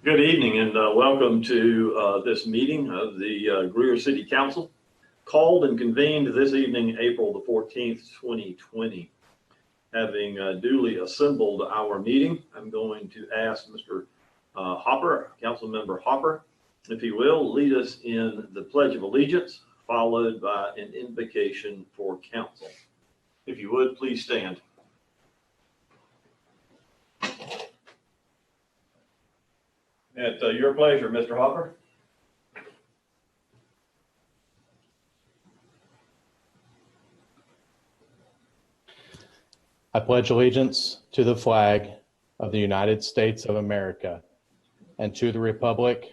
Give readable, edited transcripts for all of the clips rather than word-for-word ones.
Good evening and welcome to this meeting of the Greer City Council, called and convened this evening, April the 14th, 2020. Having duly assembled our meeting, I'm going to ask Mr. Hopper, Councilmember Hopper, if he will lead us in the Pledge of Allegiance, followed by an invocation for council. If you would, please stand. At your pleasure, Mr. Hopper. I pledge allegiance to the flag of the United States of America and to the republic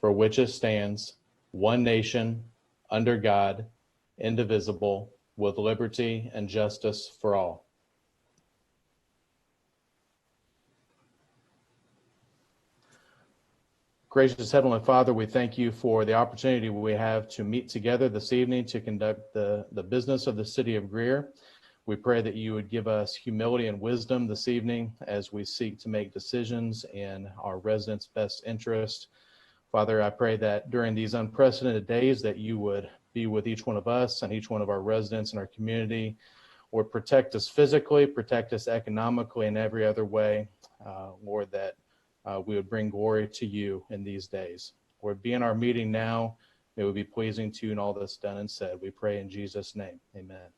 for which it stands, one nation, under God, indivisible, with liberty and justice for all. Gracious Heavenly Father, we thank you for the opportunity we have to meet together this evening to conduct the business of the city of Greer. We pray that you would give us humility and wisdom this evening as we seek to make decisions in our residents' best interest. Father, I pray that during these unprecedented days that you would be with each one of us and each one of our residents in our community, Lord, protect us physically, protect us economically, and every other way, Lord, that we would bring glory to you in these days. Lord, be in our meeting now. May we be pleasing to you in all that's done and said. We pray in Jesus' name. Amen.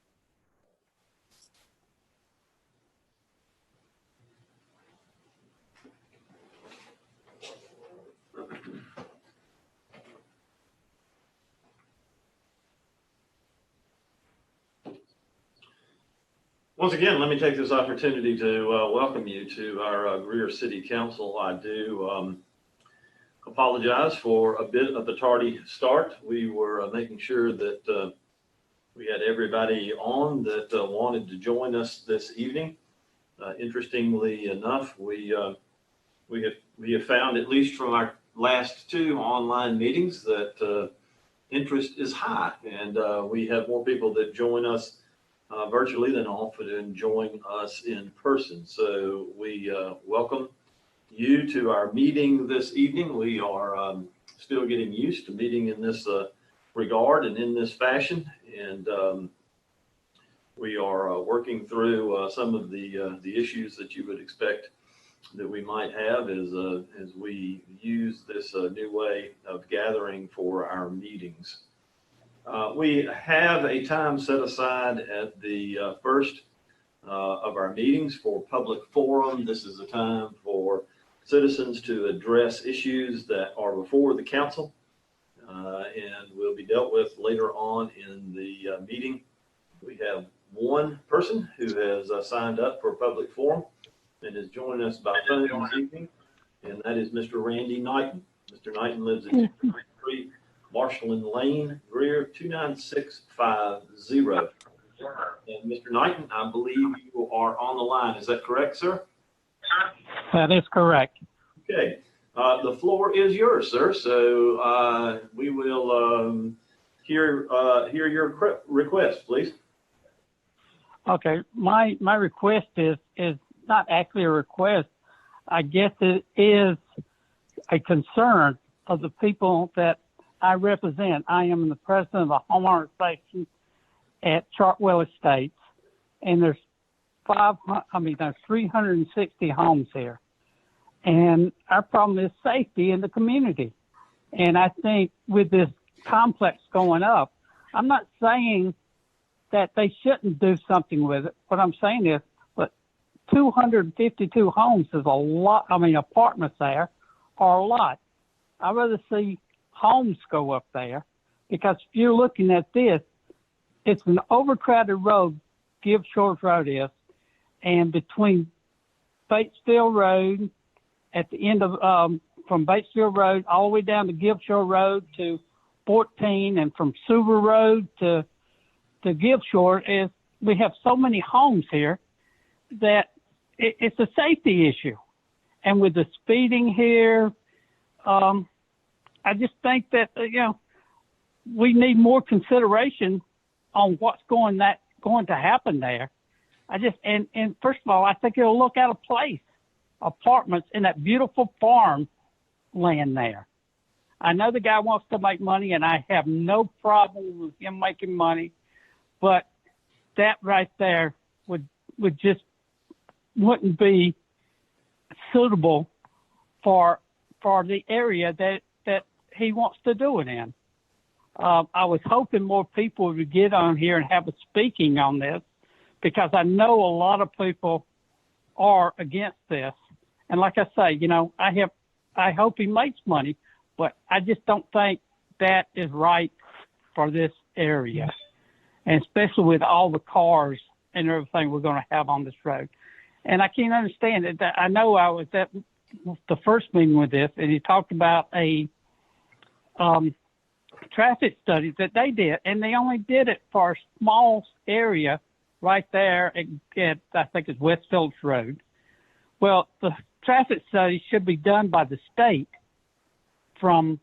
Once again, let me take this opportunity to welcome you to our Greer City Council. I do apologize for a bit of the tardy start. We were making sure that we had everybody on that wanted to join us this evening. Interestingly enough, we have found, at least from our last two online meetings, that interest is high, and we have more people that join us virtually than often join us in person. So we welcome you to our meeting this evening. We are still getting used to meeting in this regard and in this fashion, and we are working through some of the issues that you would expect that we might have as we use this new way of gathering for our meetings. We have a time set aside at the first of our meetings for public forum. This is a time for citizens to address issues that are before the council and will be dealt with later on in the meeting. We have one person who has signed up for a public forum and is joining us by phone this evening, and that is Mr. Randy Knighton. Mr. Knighton lives at 293 Marshland Lane, Greer, 29650. And Mr. Knighton, I believe you are on the line. Is that correct, sir? That is correct. Okay. The floor is yours, sir. So we will hear your request, please. Okay. My request is not actually a request. I guess it is a concern of the people that I represent. I am the president of the homeowner association at Chartwell Estates, and there's 360 homes here. And our problem is safety in the community. And I think with this complex going up, I'm not saying that they shouldn't do something with it. What I'm saying is, but 252 homes is a lot. Apartments there are a lot. I'd rather see homes go up there, because if you're looking at this, it's an overcrowded road, Gibb Shores Road is, and between Batesville Road at the end of, from Batesville Road all the way down to Gibb Shore Road to 14, and from Suver Road to Gibb Shore, is we have so many homes here that it's a safety issue. And with the speeding here, I just think that, we need more consideration on what's going to happen there. And first of all, I think it'll look out of place. Apartments in that beautiful farm land there. I know the guy wants to make money, and I have no problem with him making money, but that right there would just wouldn't be suitable for the area that he wants to do it in. I was hoping more people would get on here and have a speaking on this, because I know a lot of people are against this. And like I say, you know, I hope he makes money, but I just don't think that is right for this area, and especially with all the cars and everything we're going to have on this road. And I can't understand it. I know I was at the first meeting with this, and he talked about a traffic study that they did, and they only did it for a small area right there at I think it's West Phillips Road. Well, the traffic study should be done by the state from,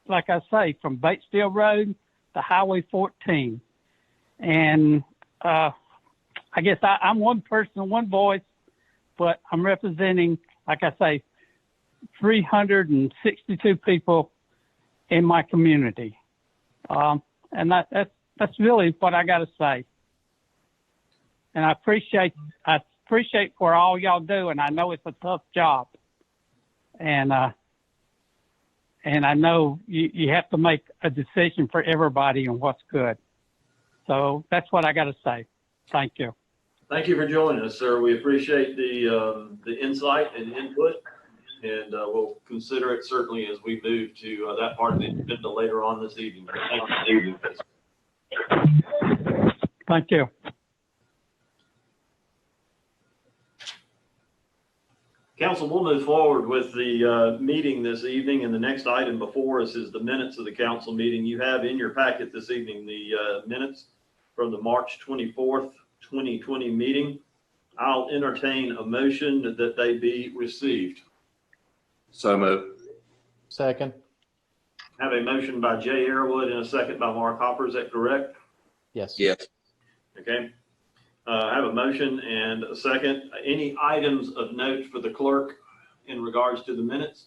like I say, from Batesville Road to Highway 14. And I guess I'm one person, one voice, but I'm representing, like I say, 362 people in my community. And that's really what I got to say. And I appreciate for all y'all do, and I know it's a tough job. And I know you have to make a decision for everybody on what's good. So that's what I got to say. Thank you. Thank you for joining us, sir. We appreciate the insight and input, and we'll consider it certainly as we move to that part of the agenda later on this evening. Thank you. Council, we'll move forward with the meeting this evening, and the next item before us is the minutes of the council meeting. You have in your packet this evening the minutes from the March 24th, 2020 meeting. I'll entertain a motion that they be received. So moved. Second. I have a motion by Jay Airwood and a second by Mark Hopper. Is that correct? Yes. Yes. Okay. I have a motion and a second. Any items of note for the clerk in regards to the minutes?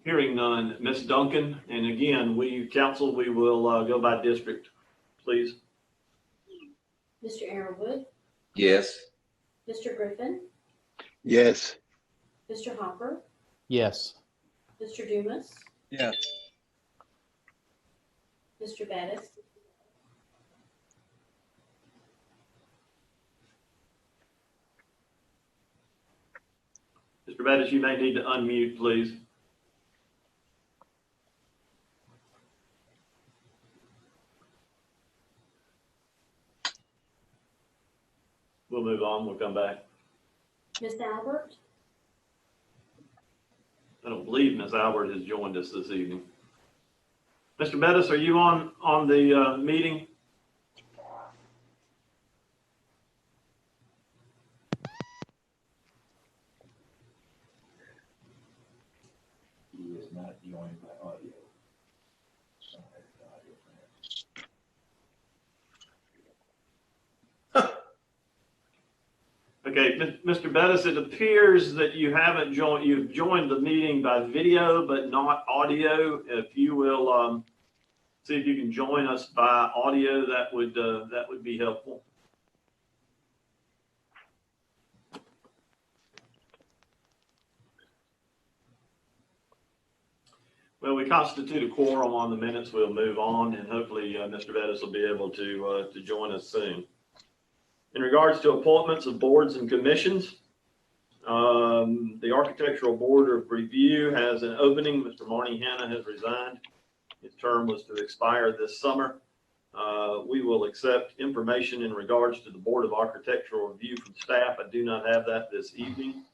Hearing none. Ms. Duncan, and again, council, we will go by district, please. Mr. Airwood, Yes. Mr. Griffin, Yes. Mr. Hopper, Yes. Mr. Dumas, Yes. Mr. Bettis, Mr. Bettis, you may need to unmute, please. We'll move on. We'll come back. Miss Albert, I don't believe Ms. Albert has joined us this evening. Mr. Bettis, are you on the meeting? He is not joined by audio. Okay, Mr. Bettis, it appears that you haven't joined. You've joined the meeting by video, but not audio. If you will see if you can join us by audio, that would be helpful. Well, we constitute a quorum on the minutes. We'll move on, and hopefully Mr. Bettis will be able to join us soon. In regards to appointments of boards and commissions, the Architectural Board of Review has an opening. Mr. Marnie Hanna has resigned. His term was to expire this summer. We will accept information in regards to the Board of Architectural Review from staff. I do not have that this evening.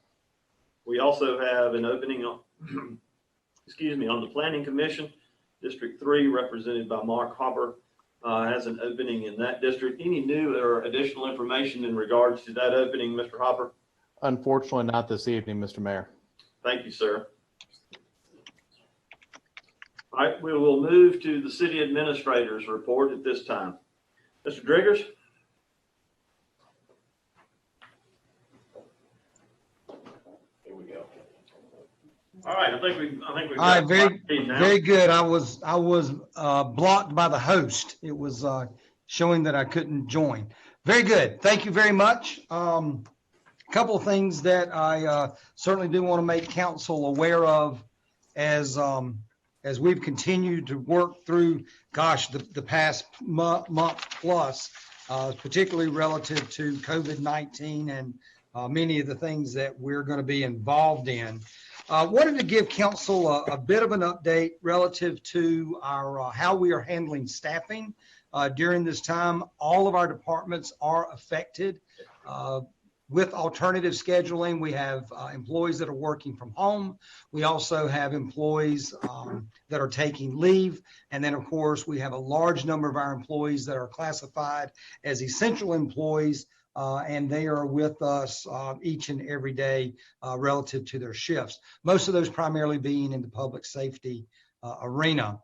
We also have an opening on, on the Planning Commission. District 3, represented by Mark Hopper, has an opening in that district. Any new or additional information in regards to that opening, Mr. Hopper? Unfortunately, not this evening, Mr. Mayor. Thank you, sir. All right, we will move to the city administrator's report at this time. Mr. Driggers? Here we go. All right, I think we've All right, got Steve now. very good. I was blocked by the host. It was showing that I couldn't join. Very good. Thank you very much. A couple of things that I certainly do want to make council aware of as we've continued to work through, gosh, the past month plus, particularly relative to COVID-19 and many of the things that we're going to be involved in. Wanted to give council a bit of an update relative to our how we are handling staffing during this time. All of our departments are affected with alternative scheduling. We have employees that are working from home. We also have employees that are taking leave. And then, of course, we have a large number of our employees that are classified as essential employees, and they are with us each and every day relative to their shifts. Most of those primarily being in the public safety arena.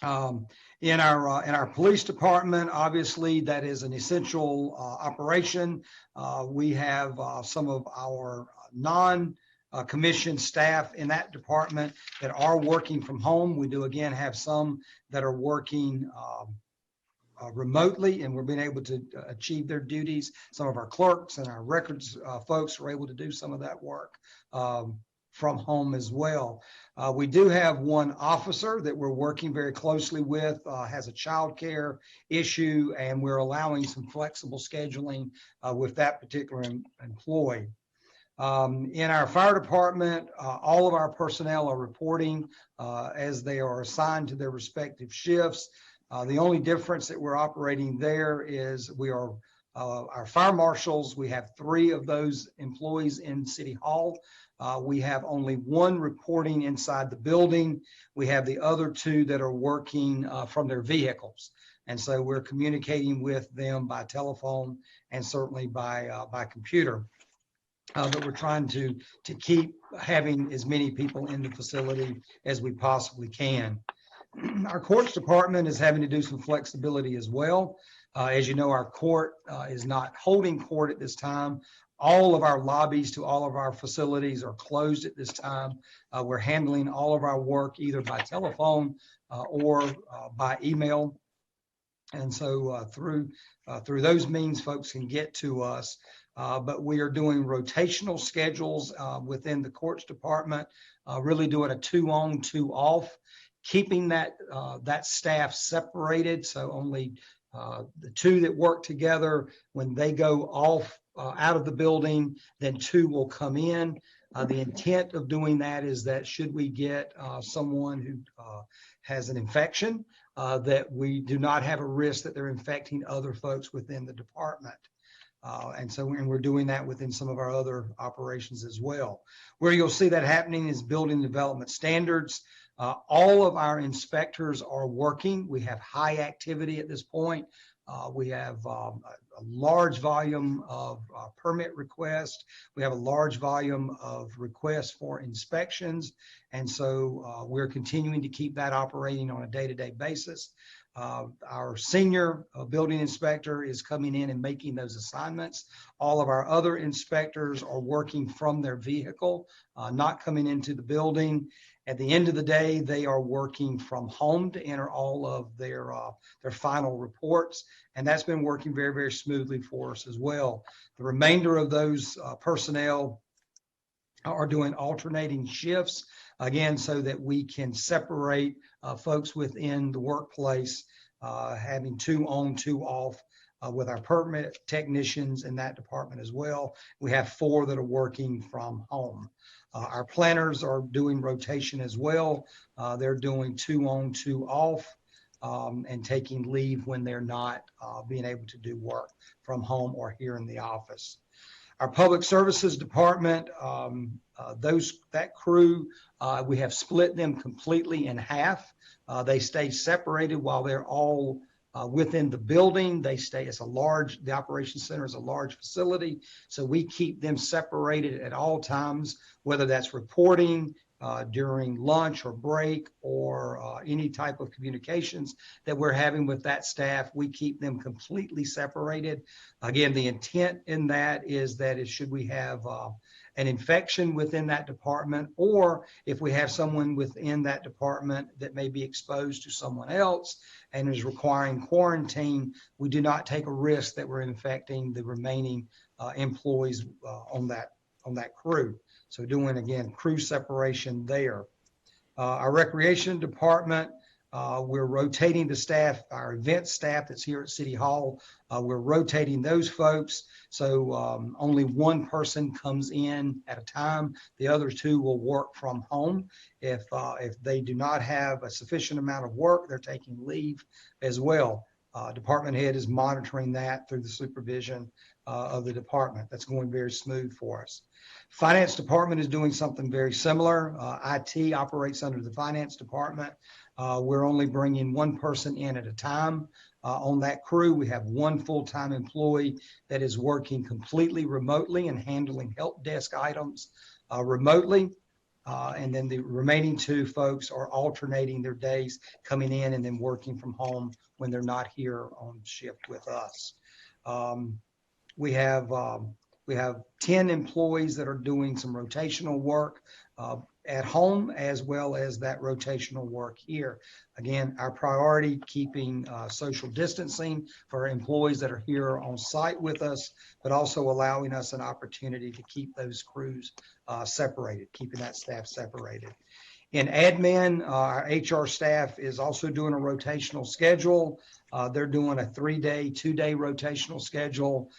In our police department, obviously that is an essential operation. We have some of our non-commissioned staff in that department that are working from home. We do again have some that are working remotely, and we're being able to achieve their duties. Some of our clerks and our records folks are able to do some of that work from home as well. We do have one officer that we're working very closely with, has a child care issue, and we're allowing some flexible scheduling with that particular employee. In our fire department, all of our personnel are reporting as they are assigned to their respective shifts. The only difference that we're operating there is we are our fire marshals. We have 3 of those employees in City Hall. We have only 1 reporting inside the building. We have the other 2 that are working from their vehicles. And so we're communicating with them by telephone and certainly by computer. But we're trying to keep having as many people in the facility as we possibly can. Our courts department is having to do some flexibility as well. As you know, our court is not holding court at this time. All of our lobbies to all of our facilities are closed at this time. We're handling all of our work either by telephone or by email. And so through those means, folks can get to us. But we are doing rotational schedules within the courts department, really doing a 2 on, 2 off, keeping that staff separated. So only the 2 that work together, when they go off out of the building, then 2 will come in. The intent of doing that is that should we get someone who has an infection, that we do not have a risk that they're infecting other folks within the department. And we're doing that within some of our other operations as well. Where you'll see that happening is building development standards. All of our inspectors are working. We have high activity at this point. We have a large volume of permit requests. We have a large volume of requests for inspections. And so we're continuing to keep that operating on a day-to-day basis. Our senior building inspector is coming in and making those assignments. All of our other inspectors are working from their vehicle, not coming into the building. At the end of the day, they are working from home to enter all of their final reports, and that's been working very, very smoothly for us as well. The remainder of those personnel are doing alternating shifts, again, so that we can separate folks within the workplace, having 2 on, 2 off with our permit technicians in that department as well. We have 4 that are working from home. Our planners are doing rotation as well. They're doing 2 on, 2 off, and taking leave when they're not being able to do work from home or here in the office. Our public services department, that crew, we have split them completely in half. They stay separated while they're all within the building. They stay, the operations center is a large facility. So we keep them separated at all times, whether that's reporting during lunch or break or any type of communications that we're having with that staff. We keep them completely separated. Again, the intent in that is that should we have an infection within that department, or if we have someone within that department that may be exposed to someone else and is requiring quarantine, we do not take a risk that we're infecting the remaining employees on that crew. So doing, again, crew separation there. Our recreation department, we're rotating the staff, our event staff that's here at City Hall. We're rotating those folks. So only one person comes in at a time. The other two will work from home. If they do not have a sufficient amount of work, they're taking leave as well. Department head is monitoring that through the supervision of the department. That's going very smooth for us. Finance department is doing something very similar. IT operates under the finance department. We're only bringing one person in at a time. On that crew, we have one full-time employee that is working completely remotely and handling help desk items remotely. And then the remaining two folks are alternating their days, coming in and then working from home when they're not here on shift with us. We have 10 employees that are doing some rotational work at home, as well as that rotational work here. Again, our priority, keeping social distancing for employees that are here on site with us, but also allowing us an opportunity to keep those crews separated, keeping that staff separated. In admin, our HR staff is also doing a rotational schedule. They're doing a 3-day, 2-day rotational schedule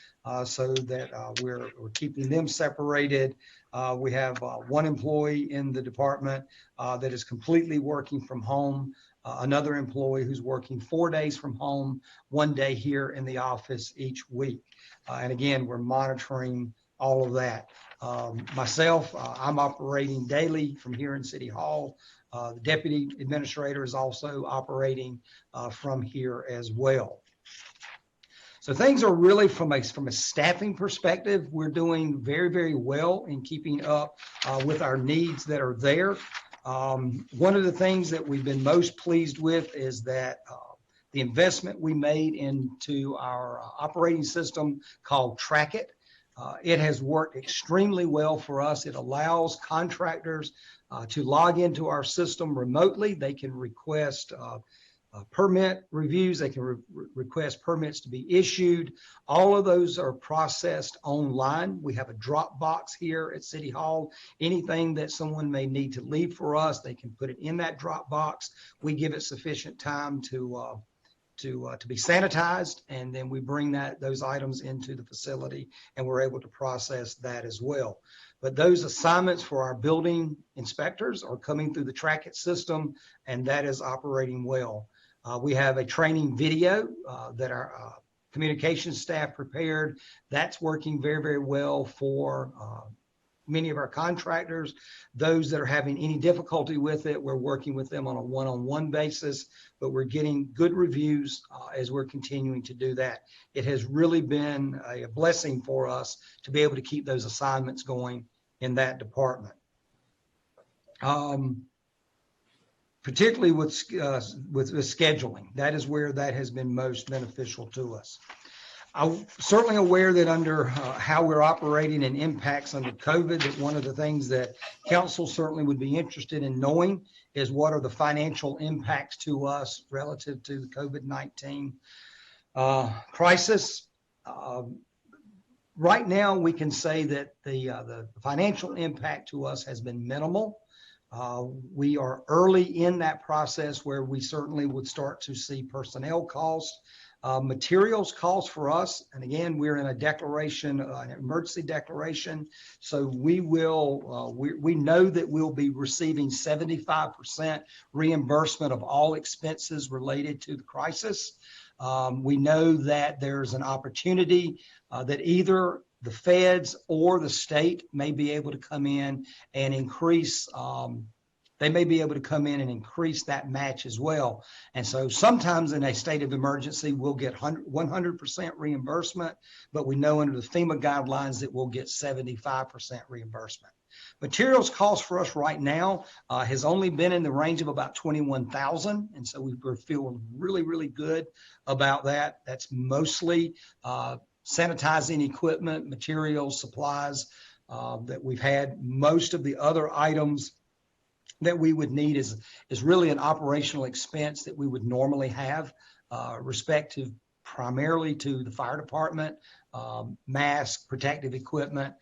so that we're keeping them separated. We have one employee in the department that is completely working from home, another employee who's working 4 days from home, 1 day here in the office each week. And again, we're monitoring all of that. Myself, I'm operating daily from here in City Hall. The deputy administrator is also operating from here as well. So things are really, from a staffing perspective, we're doing very, very well in keeping up with our needs that are there. One of the things that we've been most pleased with is that the investment we made into our operating system called Track It. It has worked extremely well for us. It allows contractors to log into our system remotely. They can request permit reviews. They can request permits to be issued. All of those are processed online. We have a drop box here at City Hall. Anything that someone may need to leave for us, they can put it in that drop box. We give it sufficient time to be sanitized, and then we bring those items into the facility, and we're able to process that as well. But those assignments for our building inspectors are coming through the Track It system, and that is operating well. We have a training video that our communications staff prepared. That's working very, very well for many of our contractors. Those that are having any difficulty with it, we're working with them on a one-on-one basis, but we're getting good reviews as we're continuing to do that. It has really been a blessing for us to be able to keep those assignments going in that department. Particularly with scheduling, that is where that has been most beneficial to us. I'm certainly aware that under how we're operating and impacts under COVID, that one of the things that council certainly would be interested in knowing is what are the financial impacts to us relative to the COVID-19 crisis. Right now, we can say that the financial impact to us has been minimal. We are early in that process where we certainly would start to see personnel costs, materials costs for us. And again, we're in a declaration, an emergency declaration. So we will, we know that we'll be receiving 75% reimbursement of all expenses related to the crisis. We know that there's an opportunity that either the feds or the state may be able to come in and increase, they may be able to come in and increase that match as well. And so sometimes in a state of emergency, we'll get 100% reimbursement, but we know under the FEMA guidelines that we'll get 75% reimbursement. Materials cost for us right now has only been in the range of about $21,000. And so we're feeling really, really good about that. That's mostly sanitizing equipment, materials, supplies, that we've had. Most of the other items that we would need is really an operational expense that we would normally have, respective primarily to the fire department, mask, protective equipment,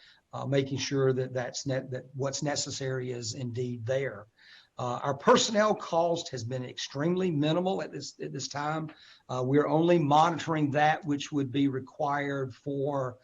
making sure that that what's necessary is indeed there. Our personnel cost has been extremely minimal at this time. We're only monitoring that which would be required for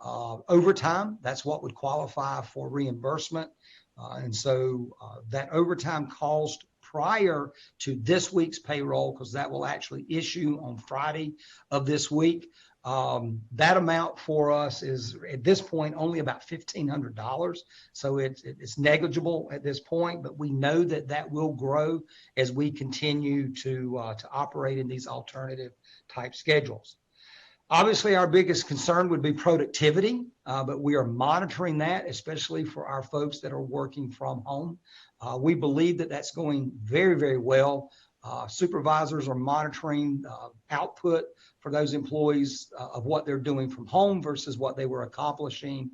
overtime. That's what would qualify for reimbursement. And so that overtime cost prior to this week's payroll, because that will actually issue on Friday of this week, that amount for us is at this point only about $1,500. So it's negligible at this point, but we know that that will grow as we continue to operate in these alternative type schedules. Obviously, our biggest concern would be productivity, but we are monitoring that, especially for our folks that are working from home. We believe that that's going very, very well. Supervisors are monitoring output for those employees of what they're doing from home versus what they were accomplishing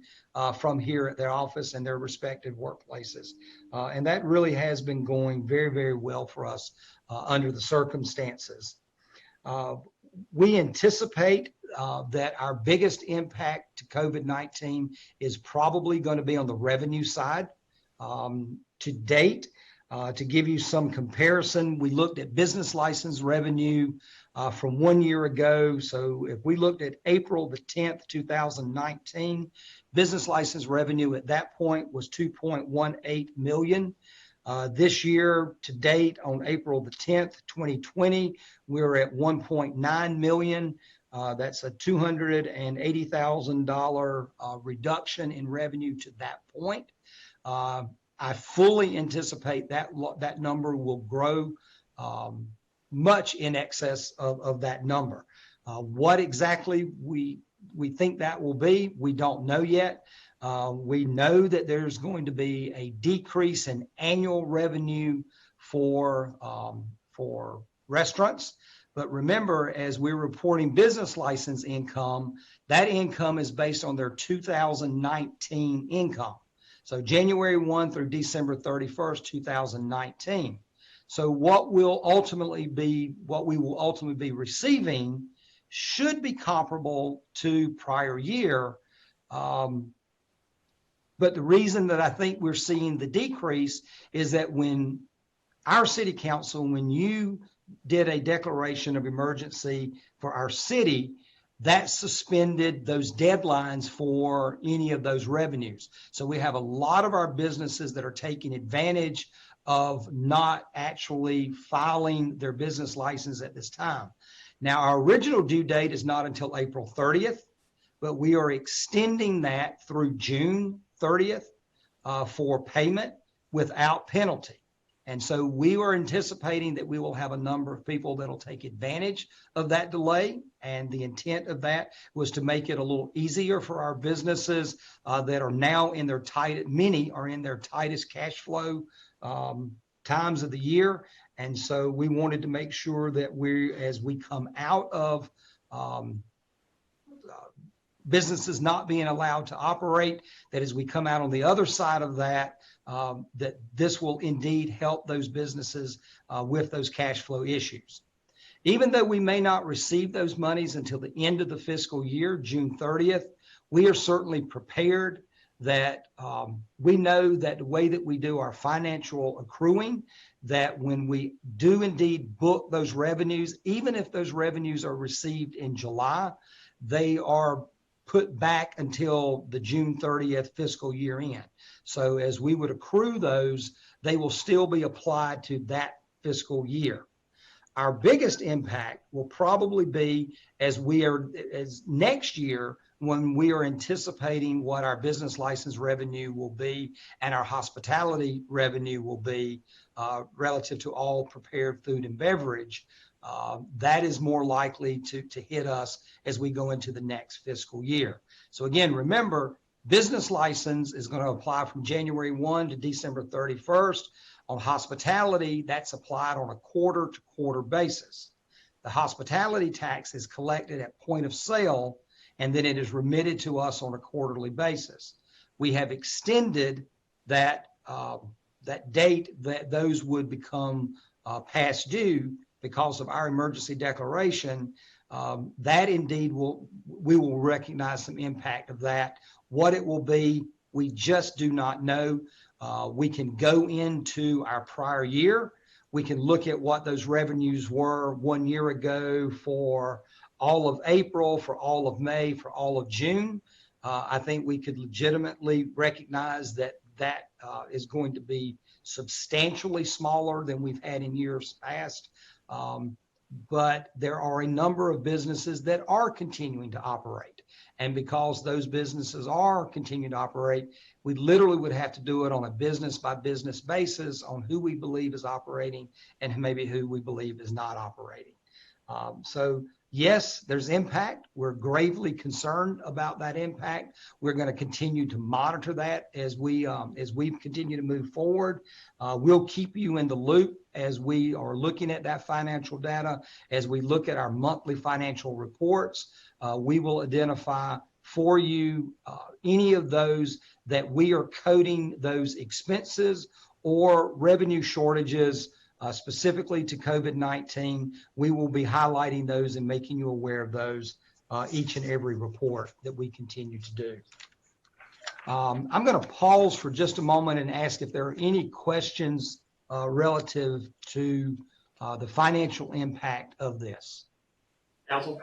from here at their office and their respective workplaces. And that really has been going very, very well for us under the circumstances. We anticipate that our biggest impact to COVID-19 is probably going to be on the revenue side. To date, to give you some comparison, we looked at business license revenue from 1 year ago. So if we looked at April the 10th, 2019, business license revenue at that point was $2.18 million. This year to date on April the 10th, 2020, we're at $1.9 million. That's a $280,000 reduction in revenue to that point. I fully anticipate that number will grow much in excess of that number. What exactly we think that will be, we don't know yet. We know that there's going to be a decrease in annual revenue for restaurants. But remember, as we're reporting business license income, that income is based on their 2019 income. So January 1 through December 31st, 2019. So what we will ultimately be receiving should be comparable to prior year. But the reason that I think we're seeing the decrease is that when our city council, when you did a declaration of emergency for our city, that suspended those deadlines for any of those revenues. So we have a lot of our businesses that are taking advantage of not actually filing their business license at this time. Now, our original due date is not until April 30th, but we are extending that through June 30th for payment without penalty. And so we are anticipating that we will have a number of people that'll take advantage of that delay. And the intent of that was to make it a little easier for our businesses that are now in their many are in their tightest cash flow times of the year. And so we wanted to make sure that as we come out of businesses not being allowed to operate, that as we come out on the other side of that, that this will indeed help those businesses with those cash flow issues. Even though we may not receive those monies until the end of the fiscal year, June 30th, we are certainly prepared that we know that the way that we do our financial accruing, that when we do indeed book those revenues, even if those revenues are received in July, they are put back until the June 30th fiscal year end. So as we would accrue those, they will still be applied to that fiscal year. Our biggest impact will probably be as next year, when we are anticipating what our business license revenue will be and our hospitality revenue will be relative to all prepared food and beverage. That is more likely to hit us as we go into the next fiscal year. So again, remember, business license is going to apply from January 1 to December 31st. On hospitality, that's applied on a quarter-to-quarter basis. The hospitality tax is collected at point of sale, and then it is remitted to us on a quarterly basis. we have extended that that date that those would become past due because of our emergency declaration. That indeed we will recognize some impact of that. What it will be, we just do not know. We can go into our prior year. We can look at what those revenues were 1 year ago for all of April, for all of May, for all of June. I think we could legitimately recognize that that is going to be substantially smaller than we've had in years past. But there are a number of businesses that are continuing to operate. And because those businesses are continuing to operate, we literally would have to do it on a business by business basis on who we believe is operating and maybe who we believe is not operating. So yes, there's impact. We're gravely concerned about that impact. We're going to continue to monitor that as we continue to move forward. We'll keep you in the loop as we are looking at that financial data. As we look at our monthly financial reports, we will identify for you any of those that we are coding those expenses or revenue shortages specifically to COVID-19. We will be highlighting those and making you aware of those each and every report that we continue to do. I'm going to pause for just a moment and ask if there are any questions relative to the financial impact of this. Council?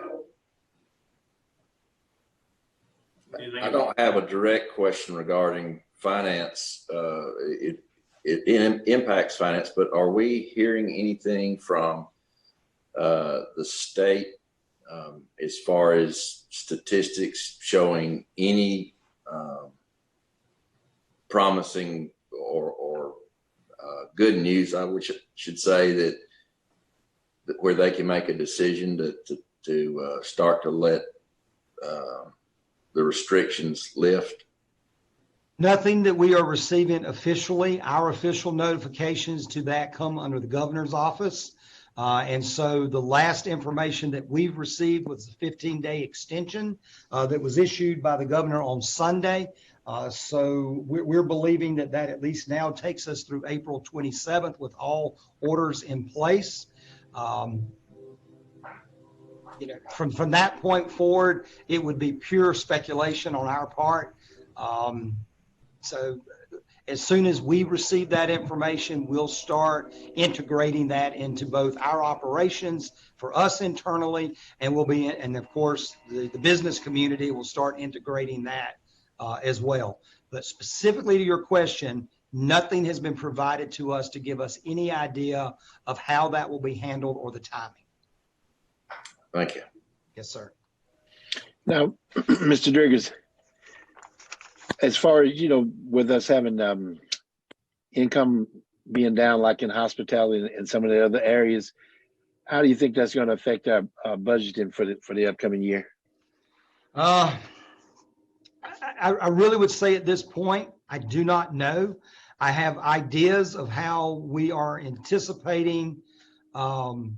I don't have a direct question regarding finance. It impacts finance, but are we hearing anything from the state as far as statistics showing any promising or good news? I should say that where they can make a decision to start to let the restrictions lift. Nothing that we are receiving officially. Our official notifications to that come under the governor's office. And so the last information that we've received was a 15-day extension that was issued by the governor on Sunday. So we're believing that at least now takes us through April 27th with all orders in place. From that point forward, it would be pure speculation on our part. So as soon as we receive that information, we'll start integrating that into both our operations for us internally, and and of course, the business community will start integrating that as well. But specifically to your question, nothing has been provided to us to give us any idea of how that will be handled or the timing. Thank you. Yes, sir. Now, Mr. Driggers, as far as, with us having income being down like in hospitality and some of the other areas, how do you think that's going to affect our budgeting for the upcoming year? I really would say at this point, I do not know. I have ideas of how we are anticipating that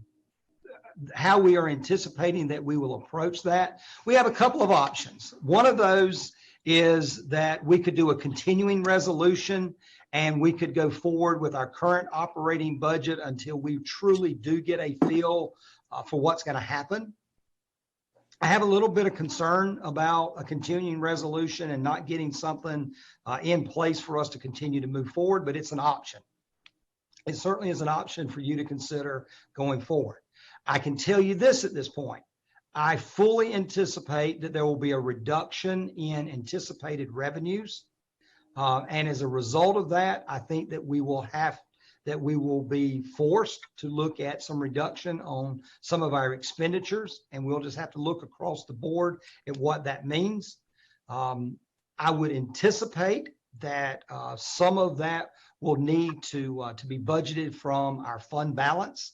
we will approach that. We have a couple of options. One of those is that we could do a continuing resolution and we could go forward with our current operating budget until we truly do get a feel for what's going to happen. I have a little bit of concern about a continuing resolution and not getting something in place for us to continue to move forward, but it's an option. It certainly is an option for you to consider going forward. I can tell you this at this point. I fully anticipate that there will be a reduction in anticipated revenues. And as a result of that, I think that we will be forced to look at some reduction on some of our expenditures, and we'll just have to look across the board at what that means. I would anticipate that some of that will need to be budgeted from our fund balance.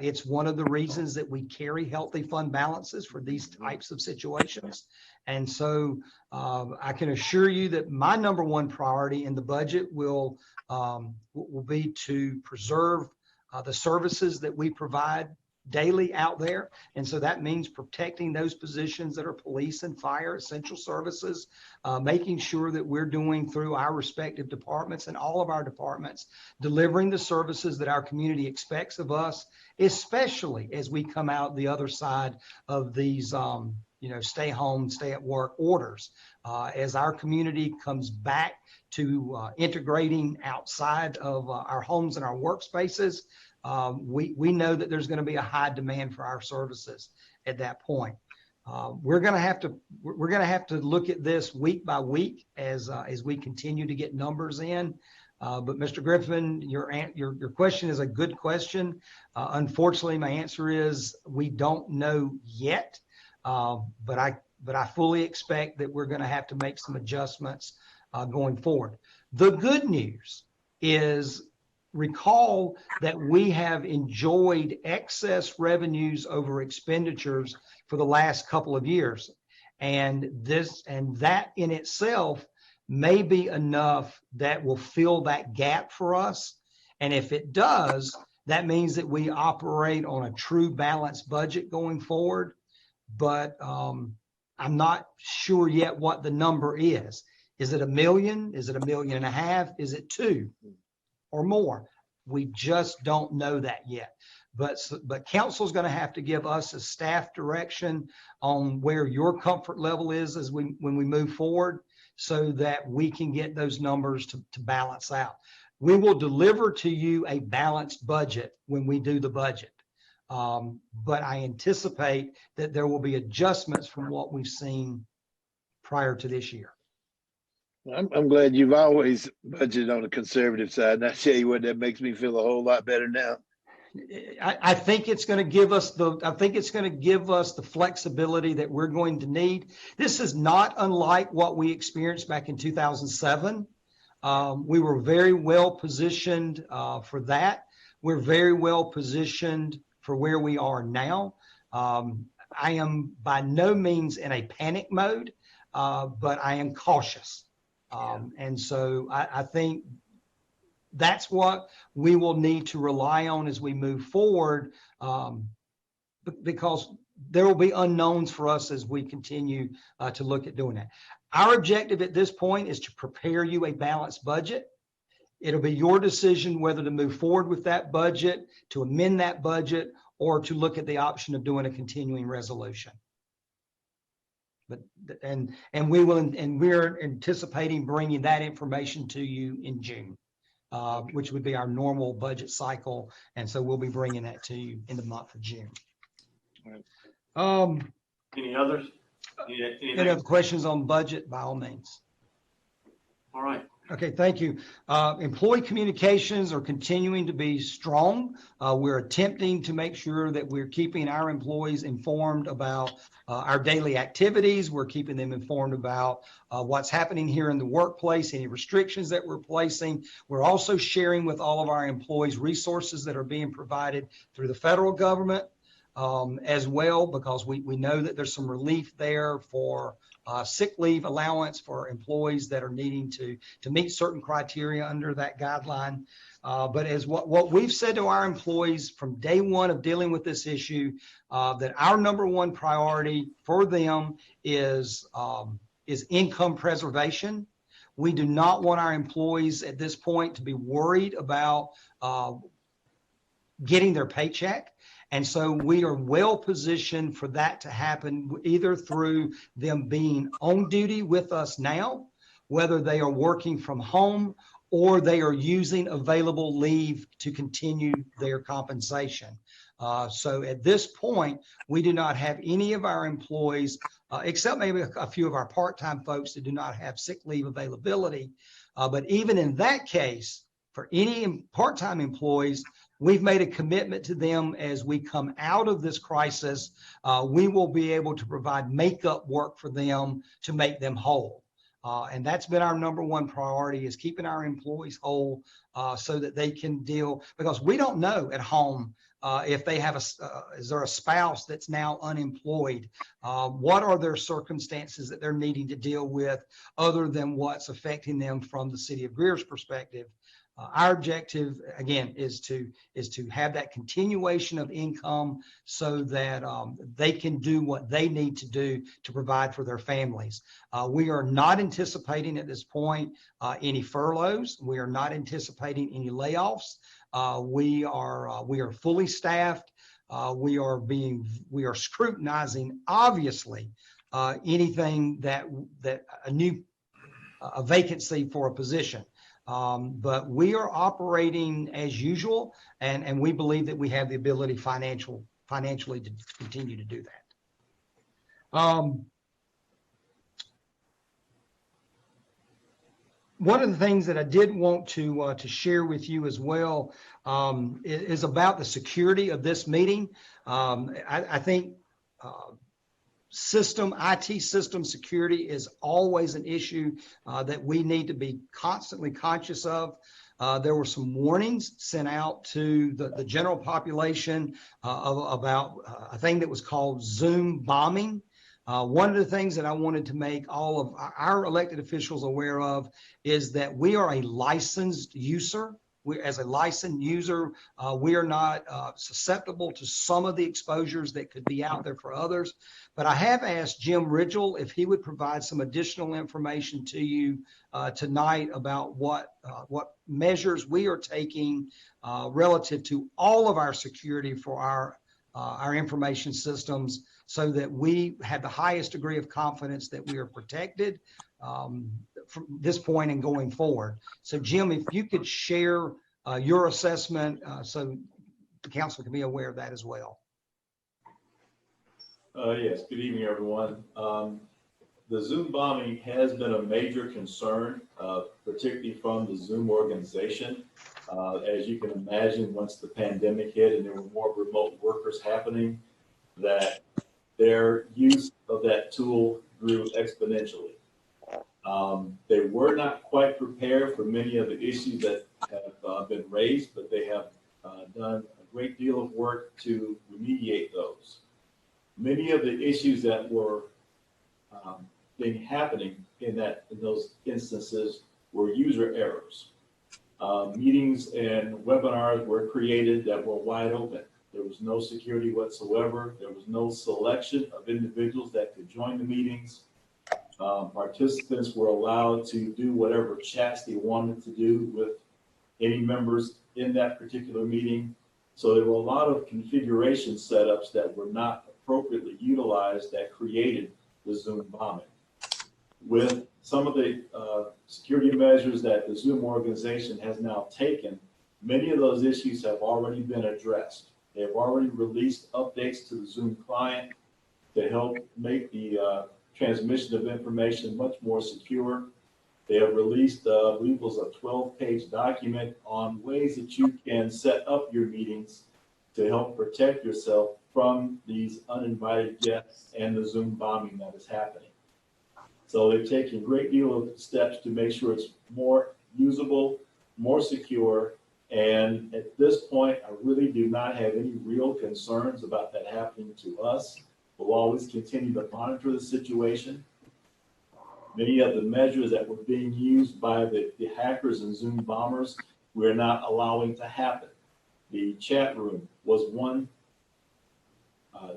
It's one of the reasons that we carry healthy fund balances for these types of situations. And so I can assure you that my number one priority in the budget will be to preserve the services that we provide daily out there. And so that means protecting those positions that are police and fire, essential services, making sure that we're doing through our respective departments and all of our departments, delivering the services that our community expects of us, especially as we come out the other side of these, stay home, stay at work orders. As our community comes back to integrating outside of our homes and our workspaces, we know that there's going to be a high demand for our services at that point. We're going to have to look at this week by week as we continue to get numbers in. But Mr. Griffin, your question is a good question. Unfortunately, my answer is we don't know yet. But I fully expect that we're going to have to make some adjustments going forward. The good news is, recall that we have enjoyed excess revenues over expenditures for the last couple of years. And that in itself may be enough that will fill that gap for us. And if it does, that means that we operate on a true balanced budget going forward. But I'm not sure yet what the number is. Is it $1 million? Is it $1.5 million? Is it 2 or more? We just don't know that yet. But council's going to have to give us a staff direction on where your comfort level is when we move forward, so that we can get those numbers to balance out. We will deliver to you a balanced budget when we do the budget. But I anticipate that there will be adjustments from what we've seen prior to this year. I'm glad you've always budgeted on the conservative side. And I tell you what, that makes me feel a whole lot better now. I think it's going to give us the flexibility that we're going to need. This is not unlike what we experienced back in 2007. We were very well positioned for that. We're very well positioned for where we are now. I am by no means in a panic mode, but I am cautious. And so I think that's what we will need to rely on as we move forward, because there will be unknowns for us as we continue to look at doing that. Our objective at this point is to prepare you a balanced budget. It'll be your decision whether to move forward with that budget, to amend that budget, or to look at the option of doing a continuing resolution. But we're anticipating bringing that information to you in June, which would be our normal budget cycle, and so we'll be bringing that to you in the month of June. Any others? Any other questions on budget? By all means. All right. Okay, thank you. Employee communications are continuing to be strong. We're attempting to make sure that we're keeping our employees informed about our daily activities. We're keeping them informed about what's happening here in the workplace, any restrictions that we're placing. We're also sharing with all of our employees resources that are being provided through the federal government as well, because we know that there's some relief there for sick leave allowance for employees that are needing to meet certain criteria under that guideline. But as what we've said to our employees from day one of dealing with this issue, that our number one priority for them is income preservation. We do not want our employees at this point to be worried about getting their paycheck. And so we are well positioned for that to happen, either through them being on duty with us now, whether they are working from home, or they are using available leave to continue their compensation. So at this point, we do not have any of our employees, except maybe a few of our part-time folks that do not have sick leave availability. But even in that case, for any part-time employees, we've made a commitment to them as we come out of this crisis. We will be able to provide makeup work for them to make them whole. And that's been our number one priority, is keeping our employees whole so that they can deal, because we don't know at home if they have is there a spouse that's now unemployed? What are their circumstances that they're needing to deal with other than what's affecting them from the city of Greer's perspective? our objective again is to have that continuation of income so that they can do what they need to do to provide for their families. We are not anticipating at this point any furloughs. We are not anticipating any layoffs. We are fully staffed. We are scrutinizing obviously anything that a vacancy for a position. But we are operating as usual, and we believe that we have the ability financially to continue to do that. One of the things that I did want to share with you as well is about the security of this meeting. I think IT system security is always an issue that we need to be constantly conscious of. There were some warnings sent out to the general population about a thing that was called Zoom bombing. One of the things that I wanted to make all of our elected officials aware of is that we are a licensed user. As a licensed user, we are not susceptible to some of the exposures that could be out there for others. But I have asked Jim Ridgel if he would provide some additional information to you tonight about what measures we are taking relative to all of our security for our information systems, so that we have the highest degree of confidence that we are protected from this point and going forward. So Jim, if you could share your assessment so the council can be aware of that as well. Yes, good evening, everyone. The Zoom bombing has been a major concern, particularly from the Zoom organization. As you can imagine, once the pandemic hit and there were more remote workers happening, that their use of that tool grew exponentially. They were not quite prepared for many of the issues that have been raised, but they have done a great deal of work to remediate those. Many of the issues that were happening in those instances were user errors. Meetings and webinars were created that were wide open. There was no security whatsoever. There was no selection of individuals that could join the meetings. Participants were allowed to do whatever chats they wanted to do with any members in that particular meeting. So there were a lot of configuration setups that were not appropriately utilized that created the Zoom bombing. With some of the security measures that the Zoom organization has now taken, many of those issues have already been addressed. They have already released updates to the Zoom client to help make the transmission of information much more secure. They have released, I believe it was a 12-page document on ways that you can set up your meetings to help protect yourself from these uninvited guests and the Zoom bombing that is happening. So they've taken a great deal of steps to make sure it's more usable, more secure, and at this point, I really do not have any real concerns about that happening to us. We'll always continue to monitor the situation. Many of the measures that were being used by the hackers and Zoom bombers, we're not allowing to happen. The chat room was one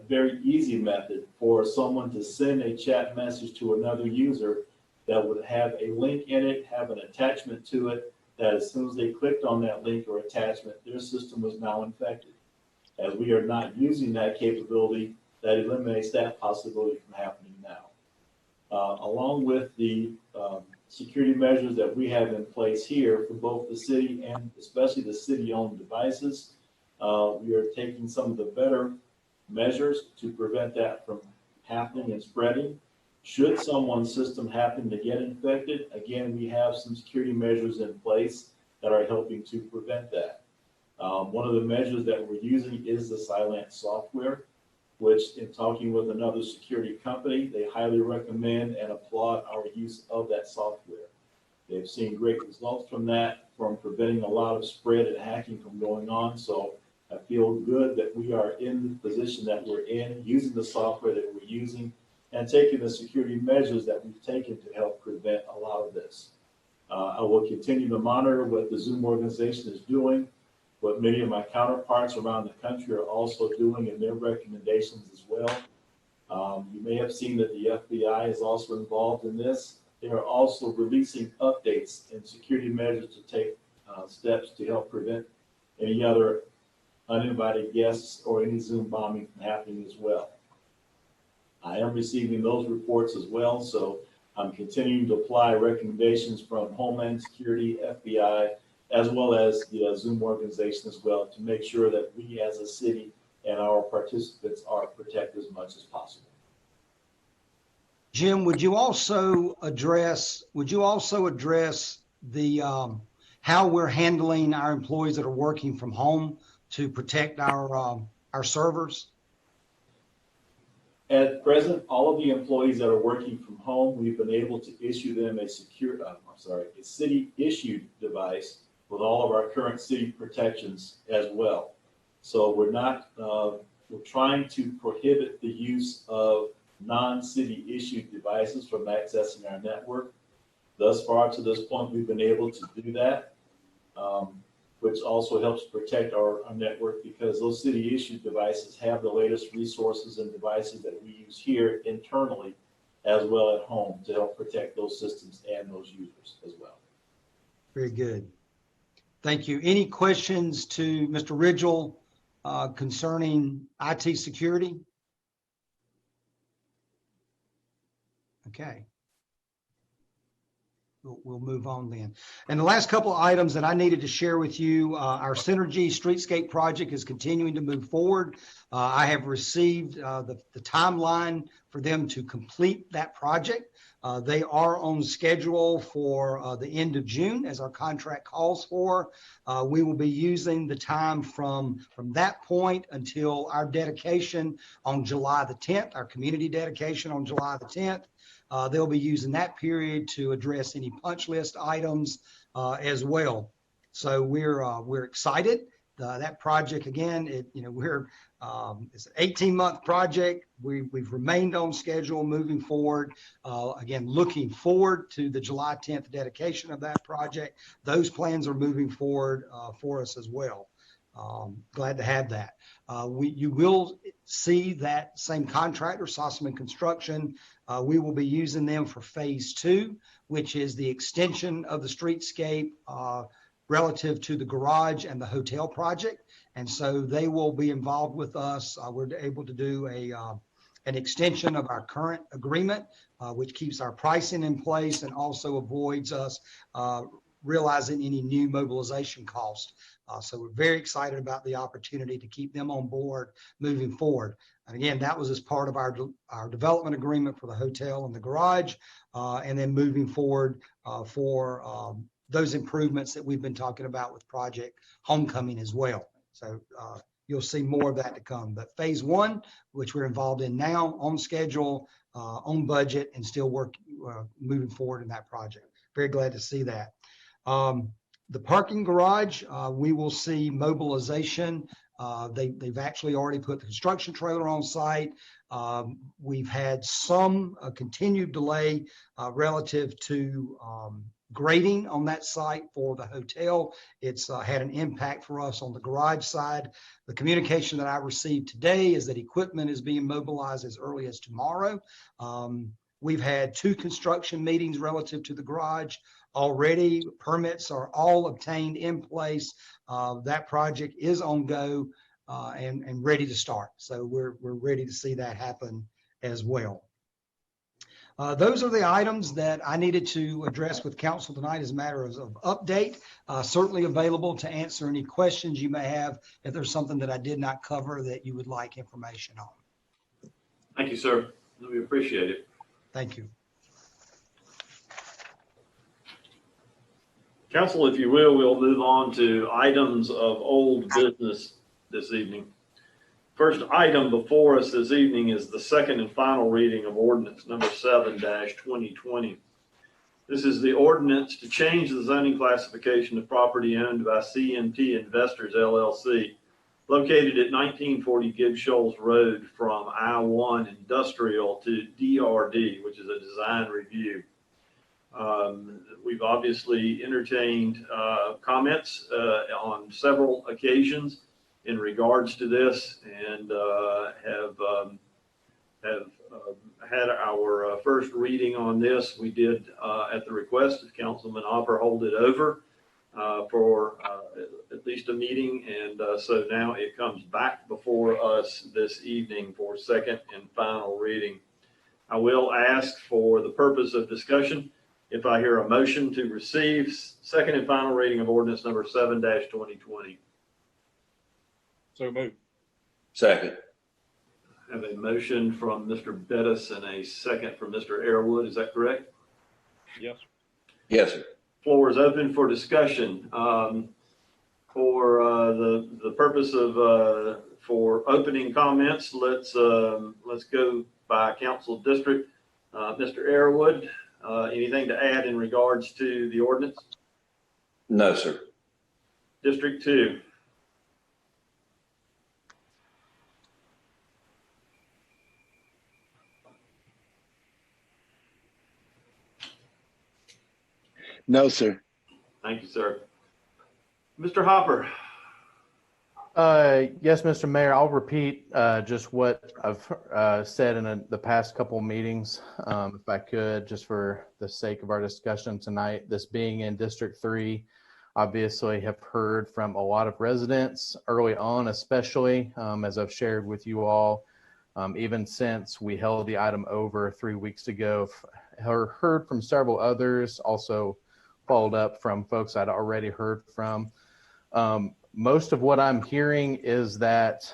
very easy method for someone to send a chat message to another user that would have a link in it, have an attachment to it, that as soon as they clicked on that link or attachment, their system was now infected. As we are not using that capability, that eliminates that possibility from happening now. Along with the security measures that we have in place here for both the city and especially the city-owned devices, we are taking some of the better measures to prevent that from happening and spreading. Should someone's system happen to get infected, again, we have some security measures in place that are helping to prevent that. One of the measures that we're using is the Silent software, which in talking with another security company, they highly recommend and applaud our use of that software. They've seen great results from that, from preventing a lot of spread and hacking from going on. So I feel good that we are in the position that we're in, using the software that we're using, and taking the security measures that we've taken to help prevent a lot of this. I will continue to monitor what the Zoom organization is doing, what many of my counterparts around the country are also doing in their recommendations as well. You may have seen that the FBI is also involved in this. They are also releasing updates and security measures to take steps to help prevent any other uninvited guests or any Zoom bombing from happening as well. I am receiving those reports as well, so I'm continuing to apply recommendations from Homeland Security, FBI, as well as the Zoom organization as well, to make sure that we as a city and our participants are protected as much as possible. Jim, would you also address the how we're handling our employees that are working from home to protect our servers? At present, all of the employees that are working from home, we've been able to issue them a city-issued device with all of our current city protections as well. So we're trying to prohibit the use of non-city issued devices from accessing our network. Thus far to this point, we've been able to do that, which also helps protect our network, because those city issued devices have the latest resources and devices that we use here internally as well at home to help protect those systems and those users as well. Very good. Thank you. Any questions to Mr. Ridgel concerning IT security? Okay. We'll move on then. And the last couple of items that I needed to share with you, our Synergy Streetscape project is continuing to move forward. I have received the timeline for them to complete that project. They are on schedule for the end of June, as our contract calls for. We will be using the time from that point until our dedication on July the 10th, our community dedication on July the 10th. They'll be using that period to address any punch list items as well. So we're excited. That project, again, it's an 18-month project. We've remained on schedule moving forward. Again, looking forward to the July 10th dedication of that project. Those plans are moving forward for us as well. Glad to have that. You will see that same contractor, Sossaman Construction. We will be using them for phase 2, which is the extension of the streetscape relative to the garage and the hotel project. And so they will be involved with us. We're able to do an extension of our current agreement, which keeps our pricing in place and also avoids us realizing any new mobilization cost. So we're very excited about the opportunity to keep them on board moving forward. And again, that was as part of our development agreement for the hotel and the garage, and then moving forward for those improvements that we've been talking about with Project Homecoming as well. So you'll see more of that to come. But phase 1, which we're involved in now, on schedule, on budget, and still moving forward in that project. Very glad to see that. The parking garage, we will see mobilization. They've actually already put the construction trailer on site. We've had some continued delay relative to grading on that site for the hotel. It's had an impact for us on the garage side. The communication that I received today is that equipment is being mobilized as early as tomorrow. We've had 2 construction meetings relative to the garage already. Permits are all obtained in place. That project is on go and ready to start. So we're ready to see that happen as well. Those are the items that I needed to address with council tonight as a matter of update. Certainly available to answer any questions you may have if there's something that I did not cover that you would like information on. Thank you, sir. We appreciate it. Thank you. Council, if you will, we'll move on to items of old business this evening. First item before us this evening is the second and final reading of ordinance number 7-2020. This is the ordinance to change the zoning classification of property owned by CNT Investors LLC, located at 1940 Gibbs Shoals Road, from I-1 Industrial to DRD, which is a design review. We've obviously entertained comments on several occasions in regards to this, and have had our first reading on this. We did, at the request of Councilman Hopper, hold it over for at least a meeting, and so now it comes back before us this evening for second and final reading. I will ask, for the purpose of discussion, if I hear a motion to receive second and final reading of ordinance number 7-2020. So moved. Second. I have a motion from Mr. Bettis and a second from Mr. Airwood. Is that correct? Yes. Yes, sir. Floor is open for discussion. For the purpose of for opening comments, let's go by council district. Mr. Airwood, anything to add in regards to the ordinance? No, sir. District 2. No, sir. Thank you, sir. Mr. Hopper. Yes, Mr. Mayor, I'll repeat just what I've said in the past couple of meetings, if I could, just for the sake of our discussion tonight. This being in District 3, obviously have heard from a lot of residents early on, especially as I've shared with you all, even since we held the item over 3 weeks ago. Heard from several others, also followed up from folks I'd already heard from. Most of what I'm hearing is that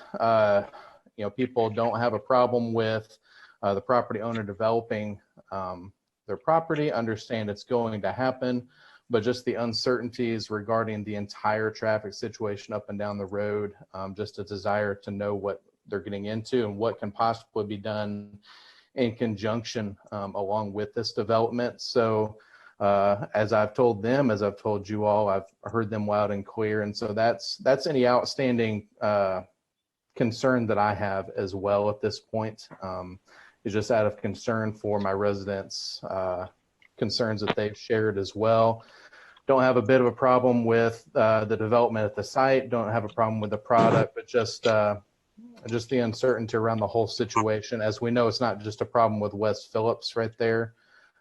people don't have a problem with the property owner developing their property, understand it's going to happen, but just the uncertainties regarding the entire traffic situation up and down the road, just a desire to know what they're getting into and what can possibly be done in conjunction along with this development. So as I've told them, as I've told you all, I've heard them loud and clear. And so that's any outstanding concern that I have as well at this point. Is just out of concern for my residents, concerns that they've shared as well. Don't have a bit of a problem with the development at the site, don't have a problem with the product, but just the uncertainty around the whole situation. As we know, it's not just a problem with West Phillips right there.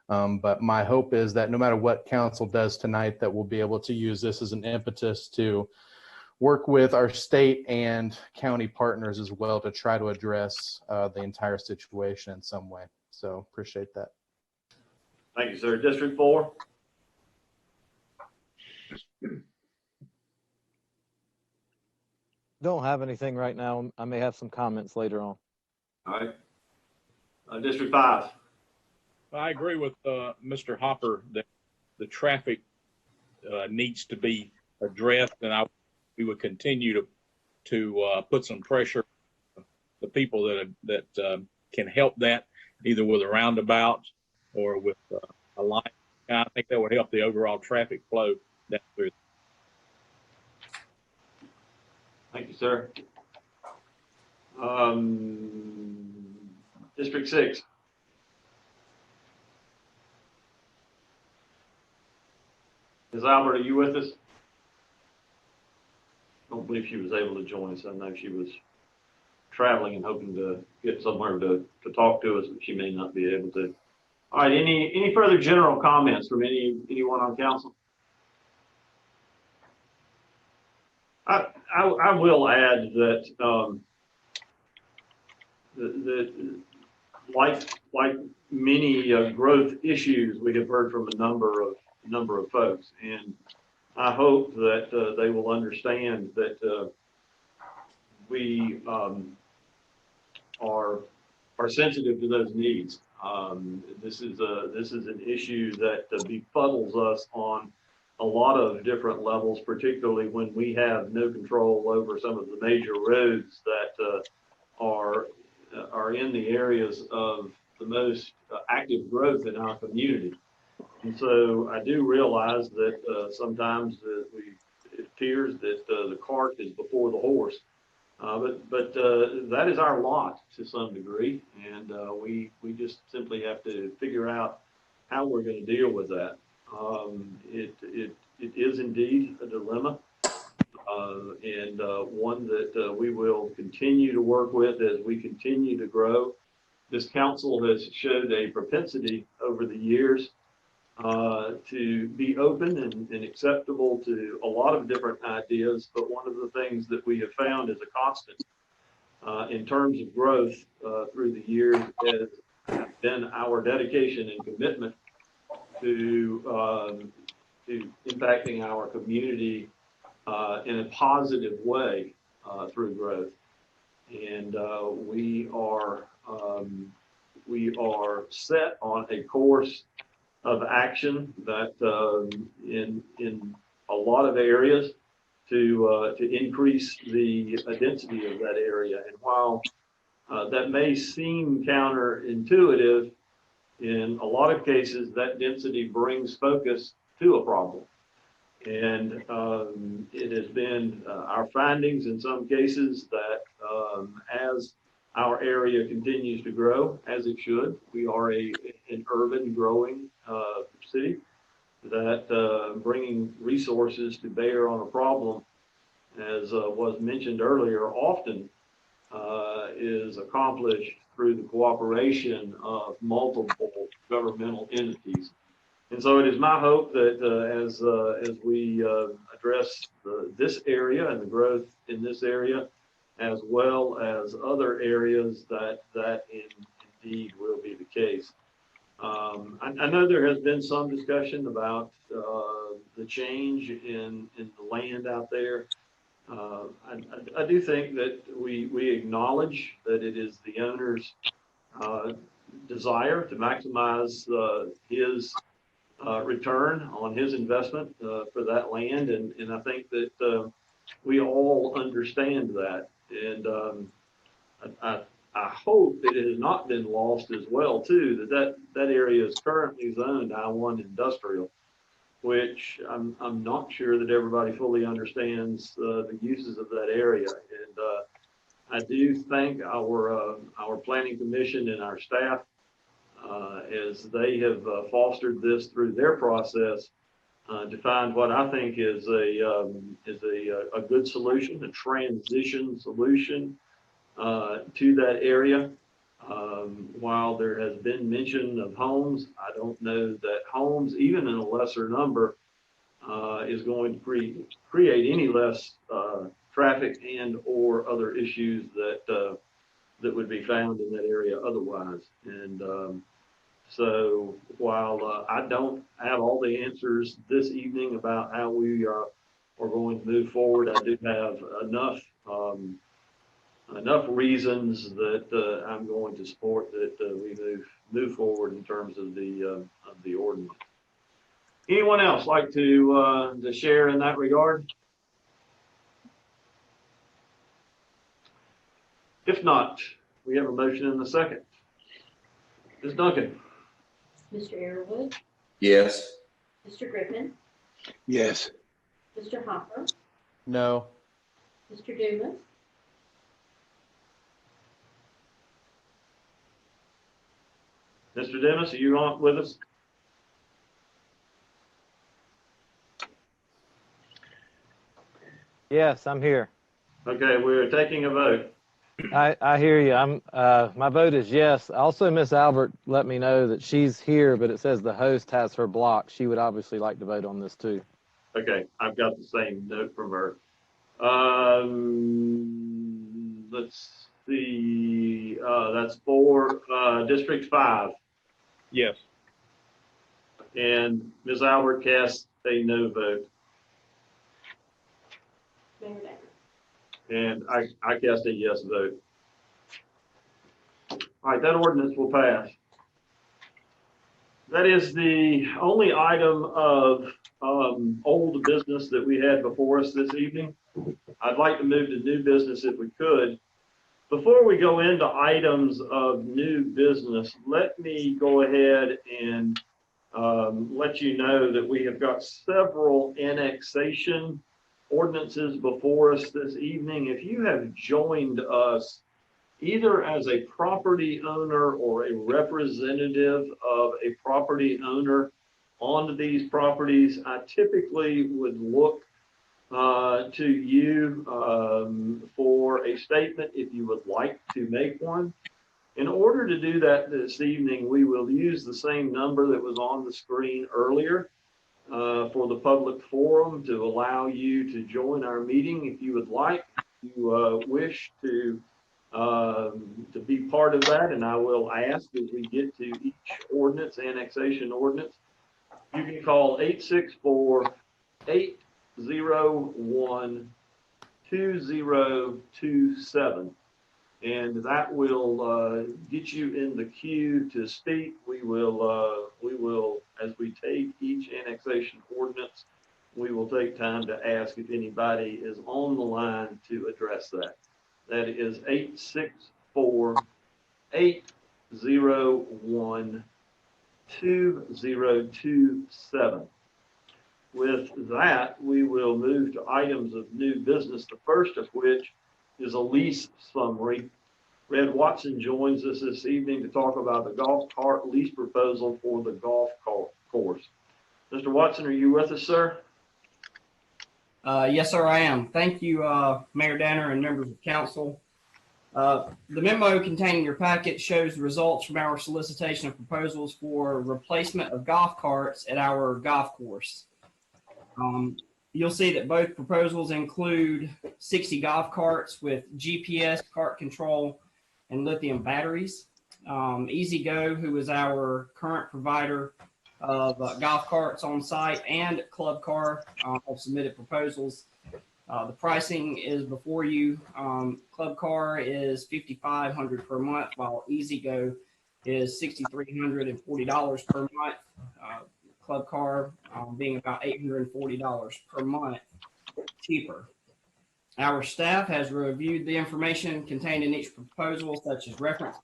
But my hope is that no matter what council does tonight, that we'll be able to use this as an impetus to work with our state and county partners as well to try to address the entire situation in some way. So appreciate that. Thank you, sir. District 4. Don't have anything right now. I may have some comments later on. All right. District 5. I agree with Mr. Hopper that the traffic needs to be addressed, and we would continue to put some pressure on the people that can help that, either with a roundabout or with a line. And I think that would help the overall traffic flow down through. Thank you, sir. District 6. Ms. Albert, are you with us? I don't believe she was able to join us. I know she was traveling and hoping to get somewhere to talk to us, but she may not be able to. All right, any further general comments from anyone on council? I will add that like many growth issues, we have heard from a number of folks, and I hope that they will understand that we are sensitive to those needs. This is an issue that befuddles us on a lot of different levels, particularly when we have no control over some of the major roads that are in the areas of the most active growth in our community. And so I do realize that sometimes it appears that the cart is before the horse, but that is our lot to some degree, and we just simply have to figure out how we're going to deal with that. It is indeed a dilemma, and one that we will continue to work with as we continue to grow. This council has showed a propensity over the years to be open and acceptable to a lot of different ideas, but one of the things that we have found is a constant in terms of growth through the years has been our dedication and commitment to impacting our community in a positive way through growth. And we are set on a course of action that in a lot of areas to increase the density of that area. And while that may seem counterintuitive, in a lot of cases, that density brings focus to a problem. And it has been our findings in some cases that as our area continues to grow, as it should, we are an urban growing city, that bringing resources to bear on a problem, as was mentioned earlier, often is accomplished through the cooperation of multiple governmental entities. And so it is my hope that as we address this area and the growth in this area, as well as other areas, that indeed will be the case. I know there has been some discussion about the change in the land out there. I do think that we acknowledge that it is the owner's desire to maximize his return on his investment for that land, and I think that we all understand that, and I hope that it has not been lost as well too, that area is currently zoned I-1 industrial, which I'm not sure that everybody fully understands the uses of that area. And I do thank our planning commission and our staff as they have fostered this through their process to find what I think is a good solution, a transition solution to that area. While there has been mention of homes, I don't know that homes, even in a lesser number, is going to create any less traffic and or other issues that would be found in that area otherwise. And so while I don't have all the answers this evening about how we are going to move forward, I do have enough reasons that I'm going to support that we move forward in terms of the ordinance. Anyone else like to share in that regard? If not, we have a motion in the second. Ms. Duncan. Mr. Arrowood, Yes. Mr. Griffin, Yes. Mr. Hopper, No. Mr. Dumas, Mr. Dennis, are you on with us? Yes, I'm here. Okay, we're taking a vote. I hear you. My vote is yes. Also, Miss Albert let me know that she's here, but it says the host has her blocked. She would obviously like to vote on this too. Okay, I've got the same note from her. Let's see, that's for District 5. Yes. And Ms. Albert cast a no vote. Mayor Becker. And I cast a yes vote. All right, that ordinance will pass. That is the only item of old business that we had before us this evening. I'd like to move to new business if we could. Before we go into items of new business, let me go ahead and let you know that we have got several annexation ordinances before us this evening. If you have joined us either as a property owner or a representative of a property owner on these properties, I typically would look to you for a statement if you would like to make one. In order to do that this evening, we will use the same number that was on the screen earlier for the public forum to allow you to join our meeting if you would like. If you wish to be part of that, and I will ask as we get to each ordinance, annexation ordinance, you can call 864-801-2027. And that will get you in the queue to speak. We will, as we take each annexation ordinance, we will take time to ask if anybody is on the line to address that. That is 864-801-2027. With that, we will move to items of new business, the first of which is a lease summary. Red Watson joins us this evening to talk about the golf cart lease proposal for the golf course. Mr. Watson, are you with us, sir? Yes, sir, I am. Thank you, Mayor Danner and members of council. The memo containing your packet shows the results from our solicitation of proposals for replacement of golf carts at our golf course. You'll see that both proposals include 60 golf carts with GPS cart control and lithium batteries. EasyGo, who is our current provider of golf carts on site, and Club Car have submitted proposals. The pricing is before you. Club Car is $5,500 per month, while EasyGo is $6,340 per month. Club Car being about $840 per month cheaper. Our staff has reviewed the information contained in each proposal, such as reference,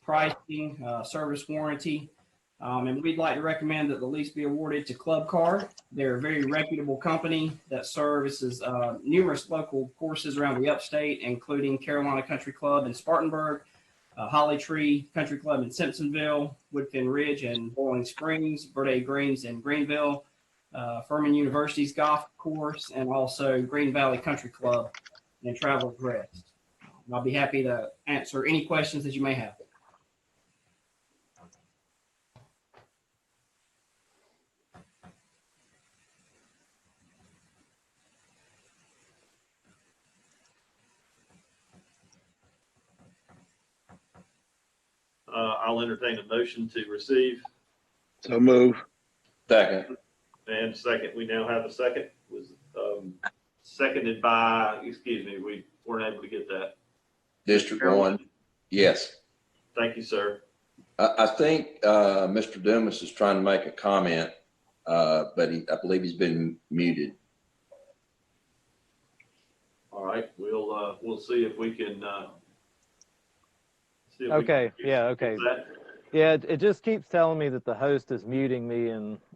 pricing, service warranty, and we'd like to recommend that the lease be awarded to Club Car. They're a very reputable company that services numerous local courses around the upstate, including Carolina Country Club in Spartanburg, Holly Tree Country Club in Simpsonville, Woodfin Ridge and Boiling Springs, Verde Greens in Greenville, Furman University's golf course, and also Green Valley Country Club in Travelers Rest. I'll be happy to answer any questions that you may have. I'll entertain a motion to receive. So move. Second. And second, we now have a second. Was seconded by, excuse me, we weren't able to get that. District 1, yes. Thank you, sir. I think Mr. Dumas is trying to make a comment, but I believe he's been muted. All right, we'll see if we can. Okay. Yeah. Okay. Yeah. It just keeps telling me that the host is muting me,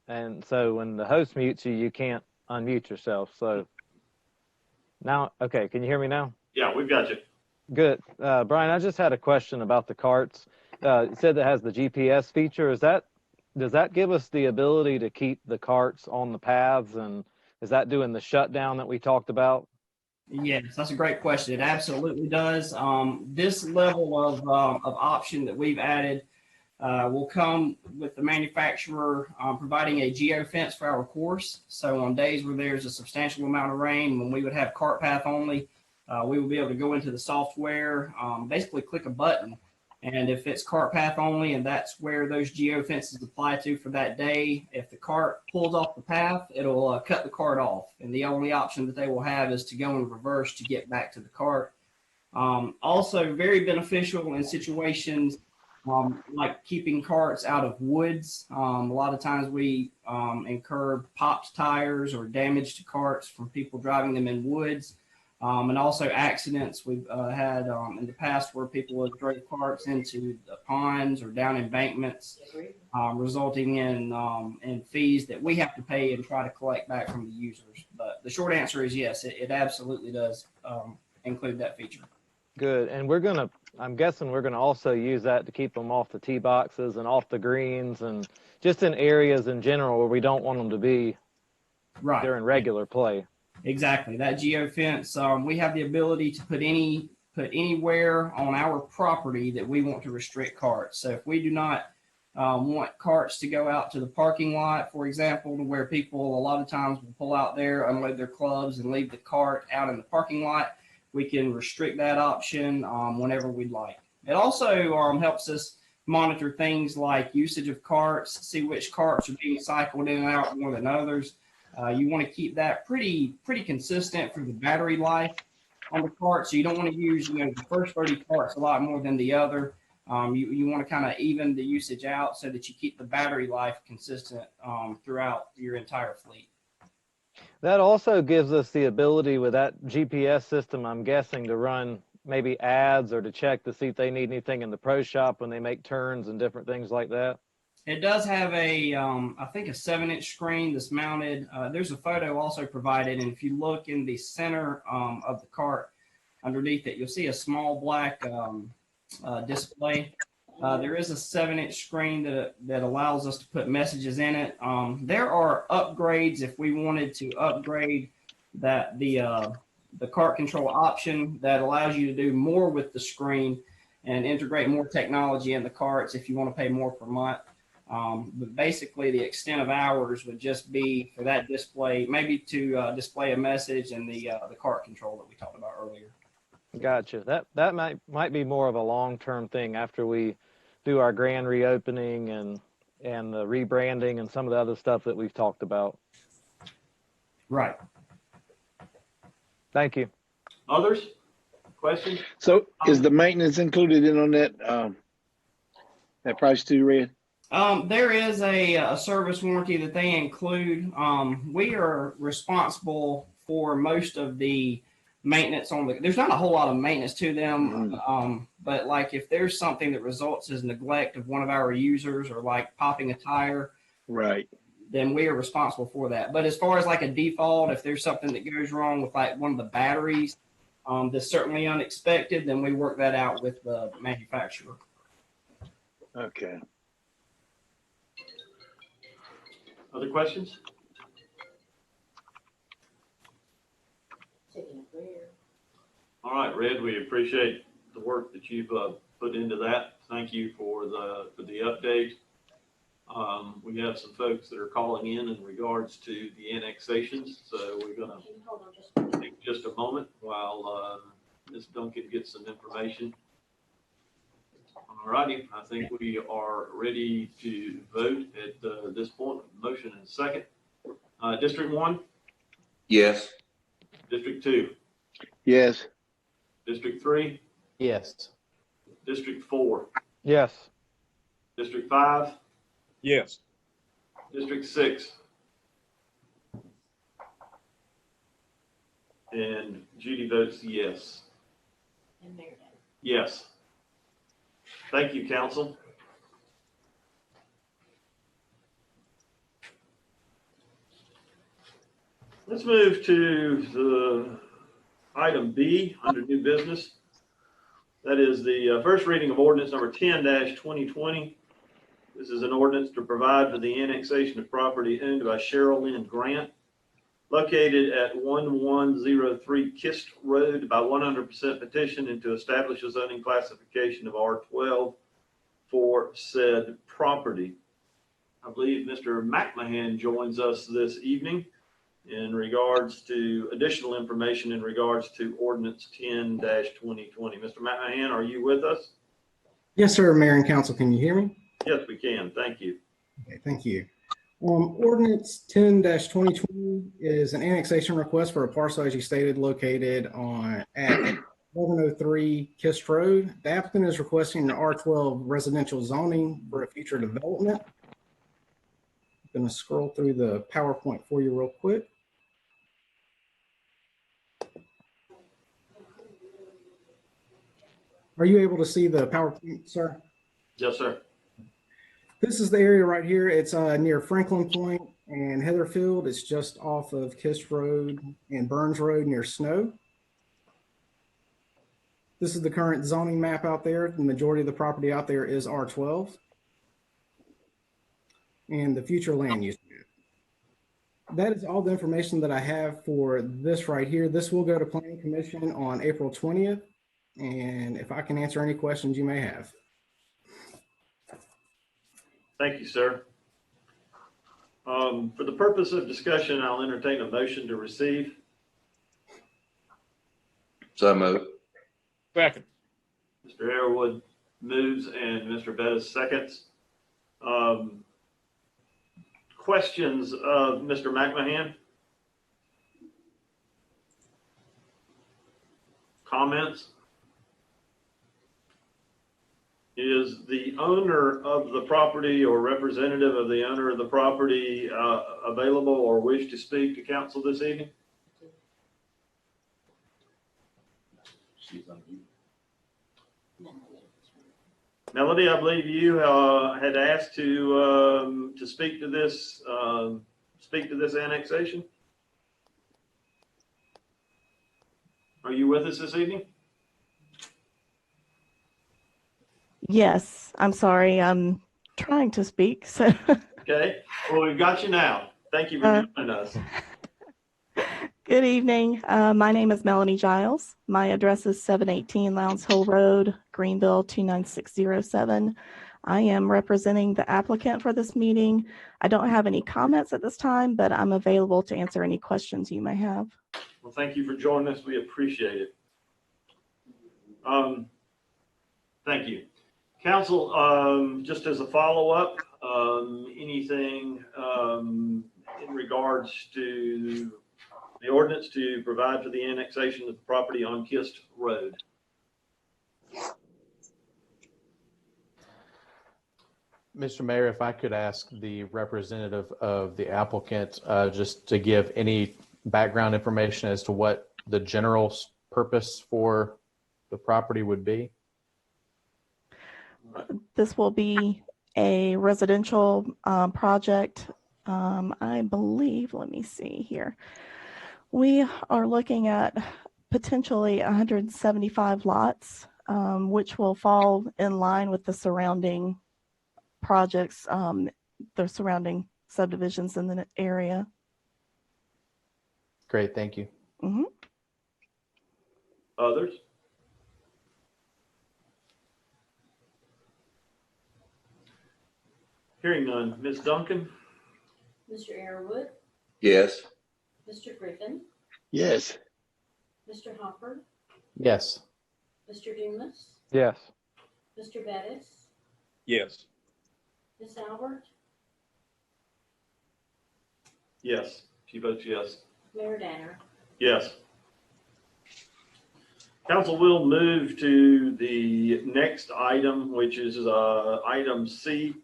and so when the host mutes you, you can't unmute yourself. So now, okay, can you hear me now? Yeah, we've got you. Good. Brian, I just had a question about the carts. It said that has the GPS feature. Does that give us the ability to keep the carts on the paths, and is that doing the shutdown that we talked about? Yes, that's a great question. It absolutely does. This level of option that we've added will come with the manufacturer providing a geofence for our course. So on days where there's a substantial amount of rain, when we would have cart path only, we will be able to go into the software, basically click a button. And if it's cart path only, and that's where those geofences apply to for that day, if the cart pulls off the path, it'll cut the cart off. And the only option that they will have is to go in reverse to get back to the cart. Also very beneficial in situations like keeping carts out of woods. A lot of times we incur popped tires or damage to carts from people driving them in woods. And also accidents we've had in the past where people have drove carts into the ponds or down embankments, resulting in fees that we have to pay and try to collect back from the users. But the short answer is yes, it absolutely does include that feature. Good. And we're gonna I'm guessing we're going to also use that to keep them off the tee boxes and off the greens and just in areas in general where we don't want them to be Right. during regular play. Exactly. That geofence, we have the ability to put anywhere on our property that we want to restrict carts. So if we do not want carts to go out to the parking lot, for example, to where people a lot of times will pull out there, unload their clubs, and leave the cart out in the parking lot, we can restrict that option whenever we'd like. It also helps us monitor things like usage of carts, see which carts are being cycled in and out more than others. You want to keep that pretty consistent for the battery life on the cart. So you don't want to use, the first 30 carts a lot more than the other. You want to kind of even the usage out so that you keep the battery life consistent throughout your entire fleet. That also gives us the ability with that GPS system, I'm guessing, to run maybe ads or to check to see if they need anything in the pro shop when they make turns and different things like that. It does have I think a 7-inch screen that's mounted. There's a photo also provided, and if you look in the center of the cart, underneath it, you'll see a small black display. There is a 7-inch screen that allows us to put messages in it. There are upgrades if we wanted to upgrade that the cart control option that allows you to do more with the screen and integrate more technology in the carts if you want to pay more per month. But basically, the extent of hours would just be for that display, maybe to display a message and the cart control that we talked about earlier. Gotcha. That might be more of a long-term thing after we do our grand reopening and the rebranding and some of the other stuff that we've talked about. Right. Thank you. Others? Questions? So is the maintenance included in on that price too, Red? There is a service warranty that they include. We are responsible for most of the maintenance there's not a whole lot of maintenance to them. But like if there's something that results as neglect of one of our users or like popping a tire, right, then we are responsible for that. But as far as like a default, if there's something that goes wrong with like one of the batteries, that's certainly unexpected, then we work that out with the manufacturer. Okay. Other questions? All right, Red, we appreciate the work that you've put into that. Thank you for the update. We have some folks that are calling in regards to the annexations, so we're going to take just a moment while Ms. Duncan gets some information. All righty, I think we are ready to vote at this point. Motion and second. District 1? Yes. District 2? Yes. District 3? Yes. District 4? Yes. District 5? Yes. District 6? And Judy votes yes. And Mayor Danner. Yes. Thank you, council. Let's move to the item B under new business. That is the first reading of ordinance number 10-2020. This is an ordinance to provide for the annexation of property owned by Cheryl Lynn Grant, located at 1103 Kist Road, by 100% petition, and to establish a zoning classification of R12 for said property. I believe Mr. McMahon joins us this evening in regards to additional information in regards to ordinance 10-2020. Mr. McMahon, are you with us? Yes, sir, Mayor and Council. Can you hear me? Yes, we can. Thank you. Okay, thank you. Ordinance 10-2020 is an annexation request for a parcel, as you stated, located at 1103 Kist Road. The applicant is requesting an R12 residential zoning for a future development. I'm going to scroll through the PowerPoint for you real quick. Are you able to see the PowerPoint, sir? Yes, sir. This is the area right here. It's near Franklin Point and Heatherfield. It's just off of Kist Road and Burns Road near Snow. This is the current zoning map out there. The majority of the property out there is R12. And the future land use map. That is all the information that I have for this right here. This will go to Planning Commission on April 20th. And if I can answer any questions you may have. Thank you, sir. For the purpose of discussion, I'll entertain a motion to receive. So moved. Second. Mr. Airwood moves and Mr. Bettis seconds. Questions of Mr. McMahon? Comments? Is the owner of the property or representative of the owner of the property available or wish to speak to council this evening? She's on mute. Melody, I believe you had asked to speak to this annexation. Are you with us this evening? Yes, I'm sorry. I'm trying to speak. So Okay. Well, we've got you now. Thank you for joining us. good evening. My name is Melanie Giles. My address is 718 Lowndes Hill Road, Greenville 29607. I am representing the applicant for this meeting. I don't have any comments at this time, but I'm available to answer any questions you may have. Well, thank you for joining us. We appreciate it. Thank you. Council, just as a follow-up, anything in regards to the ordinance to provide for the annexation of the property on Kist Road? Mr. Mayor, if I could ask the representative of the applicant just to give any background information as to what the general purpose for the property would be. This will be a residential project. I believe, let me see here. We are looking at potentially 175 lots, which will fall in line with the surrounding projects, the surrounding subdivisions in the area. Great, thank you. Mm-hmm. Others? Hearing none. Ms. Duncan? Mr. Airwood, Yes. Mr. Griffin, Yes. Mr. Hopper, Yes. Mr. Dumas, Yes. Mr. Bettis, Yes. Ms. Albert, Yes. She votes yes. Mayor Danner. Yes. Council will move to the next item, which is item C,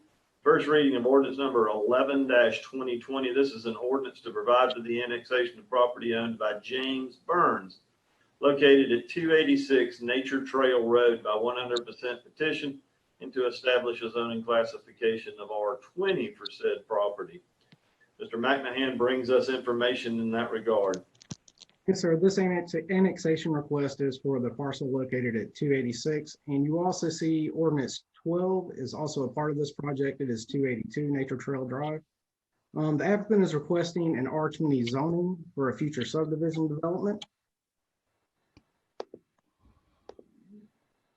first reading of ordinance number 11-2020. This is an ordinance to provide for the annexation of property owned by James Burns, located at 286 Nature Trail Road by 100% petition, and to establish a zoning classification of R20 for said property. Mr. McMahon brings us information in that regard. Yes, sir. This annexation request is for the parcel located at 286. And you also see ordinance 12 is also a part of this project. It is 282 Nature Trail Drive. The applicant is requesting an R20 zoning for a future subdivision development.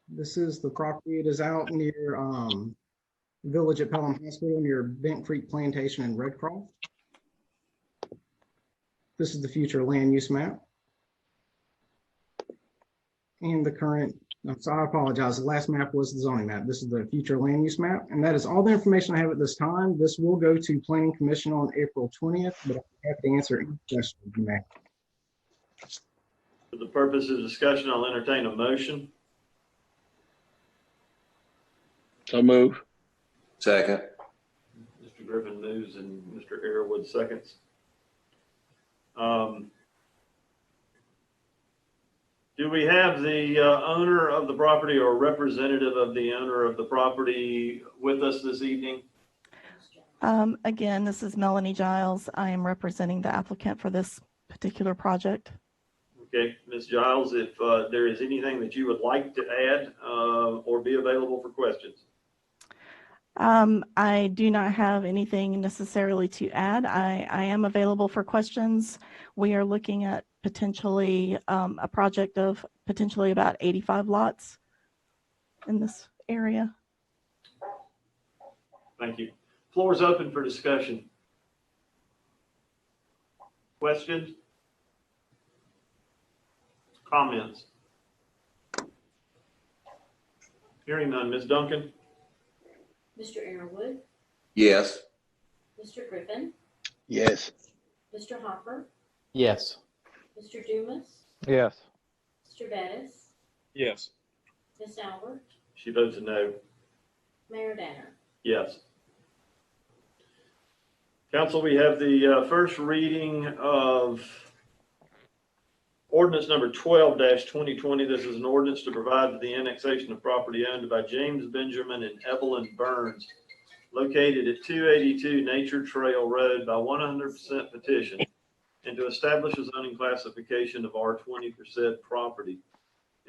This is the property. It is out near Village at Pelham Hospital near Bent Creek Plantation and Redcroft. This is the future land use map. And the current, so I apologize, the last map was the zoning map. This is the future land use map. And that is all the information I have at this time. This will go to Planning Commission on April 20th, but I have to answer any questions you may have. For the purpose of discussion, I'll entertain a motion. So move. Second. Mr. Griffin moves and Mr. Airwood seconds. Do we have the owner of the property or representative of the owner of the property with us this evening? Again, this is Melanie Giles. I am representing the applicant for this particular project. Okay, Ms. Giles, if there is anything that you would like to add or be available for questions. I do not have anything necessarily to add. I am available for questions. We are looking at potentially a project of potentially about 85 lots in this area. Thank you. Floor is open for discussion. Questions? Comments? Hearing none. Ms. Duncan? Mr. Arrowood, Yes. Mr. Griffin, Yes. Mr. Hopper, Yes. Mr. Dumas, Yes. Mr. Bettis, Yes. Ms. Albert, She votes no. Mayor Danner. Yes. Council, we have the first reading of ordinance number 12-2020. This is an ordinance to provide for the annexation of property owned by James Benjamin and Evelyn Burns, located at 282 Nature Trail Road by 100% petition, and to establish a zoning classification of R20% property.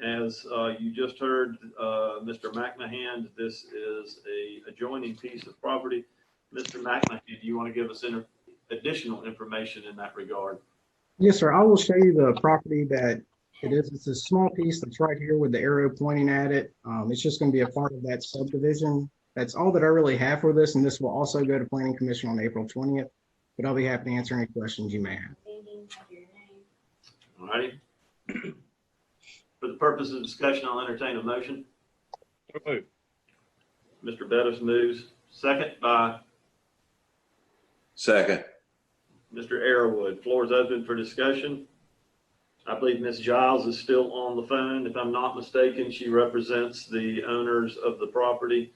As you just heard Mr. McMahon, this is a adjoining piece of property. Mr. McMahon, do you want to give us additional information in that regard? Yes, sir. I will show you the property that it is. It's a small piece that's right here with the arrow pointing at it. It's just going to be a part of that subdivision. That's all that I really have for this, and this will also go to Planning Commission on April 20th, but I'll be happy to answer any questions you may have. All righty. For the purpose of discussion, I'll entertain a motion. So moved. Mr. Bettis moves. Second by Second. Mr. Arrowood. Floor is open for discussion. I believe Ms. Giles is still on the phone. If I'm not mistaken, she represents the owners of the property.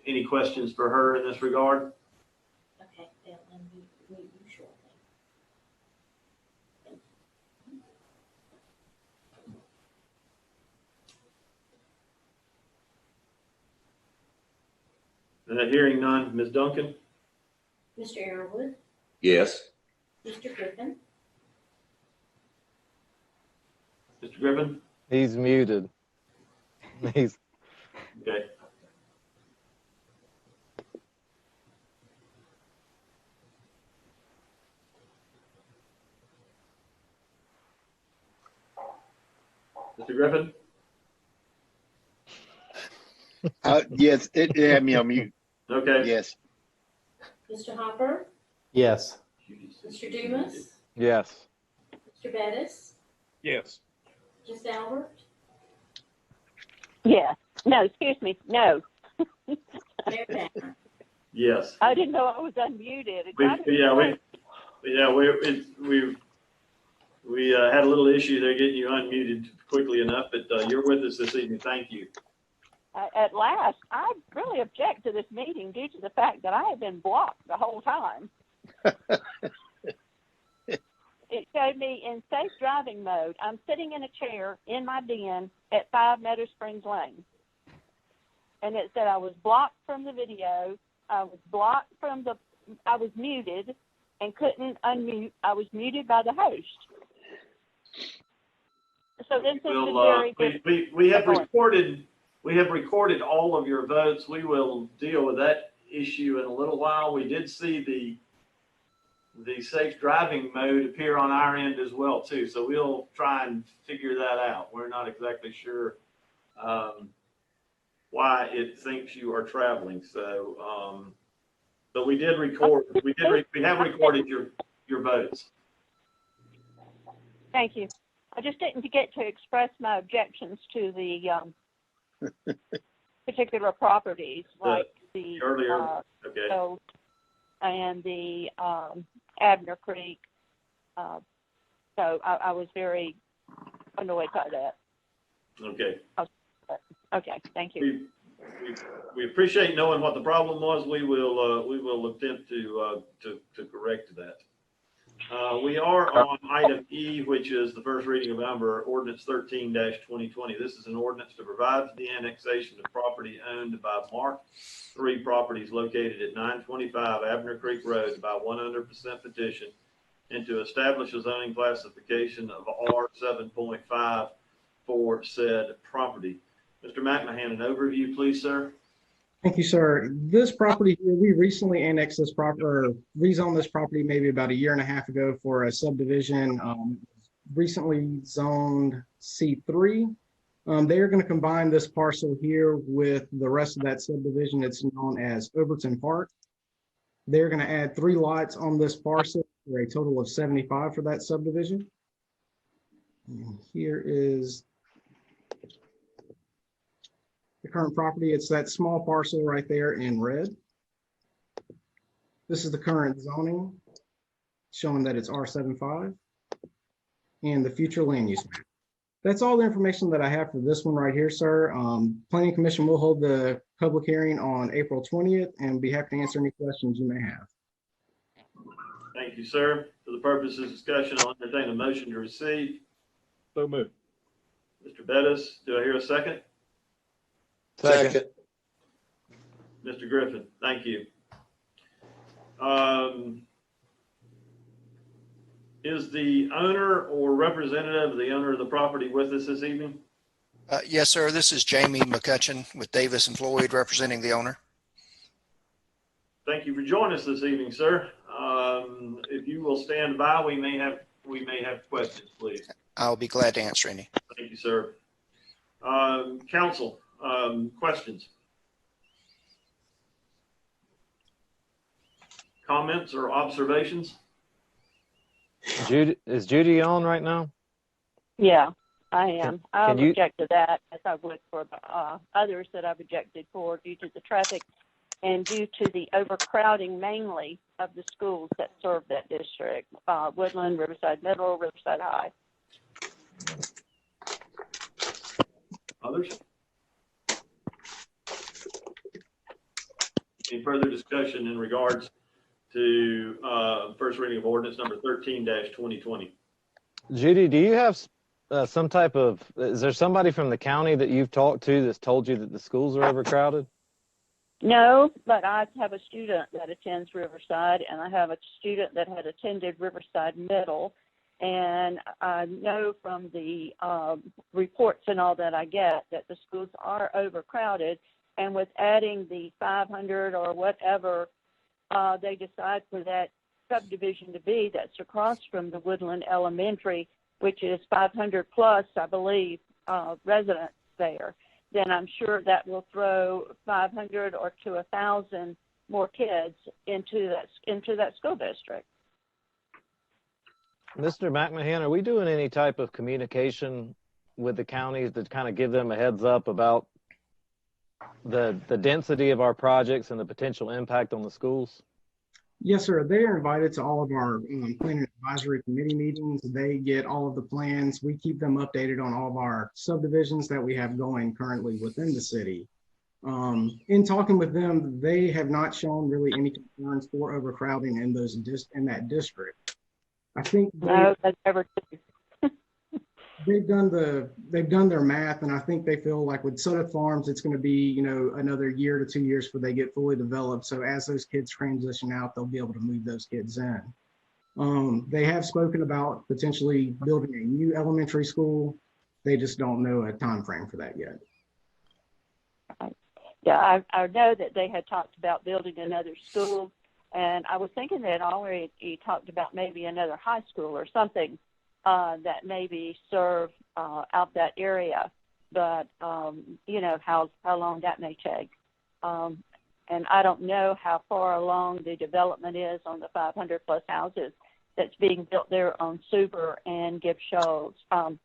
Any questions for her in this regard? Okay, they'll unmute you shortly. Hearing none. Ms. Duncan? Mr. Arrowood, Yes. Mr. Griffin, Mr. Griffin? He's muted. He's Okay. Mr. Griffin? Yes, it had me on mute. Okay. Yes. Mr. Hopper, Yes. Mr. Dumas, yes. Mr. Bettis, Yes. Ms. Albert, Yes. No, excuse me. No. Mayor Danner. Yes. I didn't know I was unmuted. We had a little issue there getting you unmuted quickly enough, but you're with us this evening. Thank you. At last, I really object to this meeting due to the fact that I have been blocked the whole time. It showed me in safe driving mode. I'm sitting in a chair in my den at 5 Meadow Springs Lane. And it said I was blocked from the video. I was blocked from I was muted and couldn't unmute. I was muted by the host. So this is very good. We have recorded all of your votes. We will deal with that issue in a little while. We did see the safe driving mode appear on our end as well too. So we'll try and figure that out. We're not exactly sure why it thinks you are traveling. So, but we did record. We have recorded your votes. Thank you. I just didn't get to express my objections to the particular properties, like the earlier. Okay. And the Abner Creek. So I was very annoyed by that. Okay. Okay, thank you. We appreciate knowing what the problem was. We will attempt to correct that. We are on item E, which is the first reading of Amber Ordinance 13-2020. This is an ordinance to provide for the annexation of property owned by Mark III properties located at 925 Abner Creek Road by 100% petition, and to establish a zoning classification of R7.5 for said property. Mr. McMahon, an overview, please, sir. Thank you, sir. This property here, we recently annexed this property, or rezoned this property maybe about a year and a half ago for a subdivision. Recently zoned C3. They are going to combine this parcel here with the rest of that subdivision. It's known as Overton Park. They're going to add 3 lots on this parcel for a total of 75 for that subdivision. And here is the current property. It's that small parcel right there in red. This is the current zoning, showing that it's R75 and the future land use map. That's all the information that I have for this one right here, sir. Planning Commission will hold the public hearing on April 20th and be happy to answer any questions you may have. Thank you, sir. For the purposes of discussion, I'll entertain a motion to receive. So moved. Mr. Bettis, do I hear a second? Second. Mr. Griffin, thank you. Is the owner or representative of the owner of the property with us this evening? Yes, sir. This is Jamie McCutcheon with Davis and Floyd representing the owner. Thank you for joining us this evening, sir. If you will stand by, we may have questions, please. I'll be glad to answer any. Thank you, sir. Council, questions? Comments or observations? Is Judy on right now? Yeah, I am. I Can you- object to that, as I would for others that I've objected for due to the traffic and due to the overcrowding mainly of the schools that serve that district, Woodland, Riverside Middle, Riverside High. Others? Any further discussion in regards to first reading of ordinance number 13-2020? Judy, do you have some type of, is there somebody from the county that you've talked to that's told you that the schools are overcrowded? No, but I have a student that attends Riverside, and I have a student that had attended Riverside Middle. And I know from the reports and all that I get that the schools are overcrowded. And with adding the 500 or whatever they decide for that subdivision to be, that's across from the Woodland Elementary, which is 500 plus, I believe, residents there, then I'm sure that will throw 500 or to 1,000 more kids into that school district. Mr. McMahon, are we doing any type of communication with the counties to kind of give them a heads up about the density of our projects and the potential impact on the schools? Yes, sir. They are invited to all of our planning advisory committee meetings. They get all of the plans. We keep them updated on all of our subdivisions that we have going currently within the city. In talking with them, they have not shown really any concerns for overcrowding in that district. I think they've done their math, and I think they feel like with Sutter Farms, it's going to be, another year to 2 years before they get fully developed. So as those kids transition out, they'll be able to move those kids in. They have spoken about potentially building a new elementary school. They just don't know a time frame for that yet. Yeah, I know that they had talked about building another school, and I was thinking they had already talked about maybe another high school or something that maybe serve out that area, but how long that may take. And I don't know how far along the development is on the 500 plus houses that's being built there on Suber and Gibb Shoals. On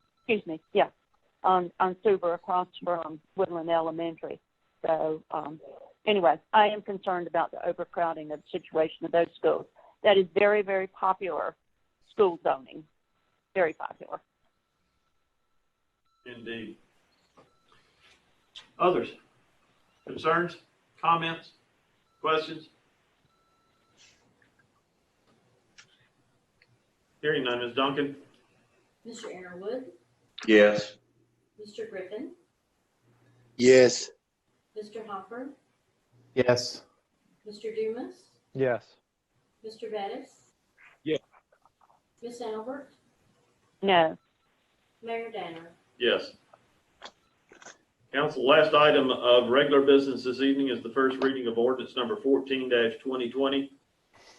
Suber across from Woodland Elementary. So anyway, I am concerned about the overcrowding of the situation of those schools. That is very, very popular school zoning. Very popular. Indeed. Others? Concerns? Comments? Questions? Hearing none, Ms. Duncan? Mr. Arrowood, Yes. Mr. Griffin, Yes. Mr. Hopper, Yes. Mr. Dumas, Yes. Mr. Bettis. Yes. Ms. Albert, No. Mayor Danner. Yes. Council, last item of regular business this evening is the first reading of ordinance number 14-2020.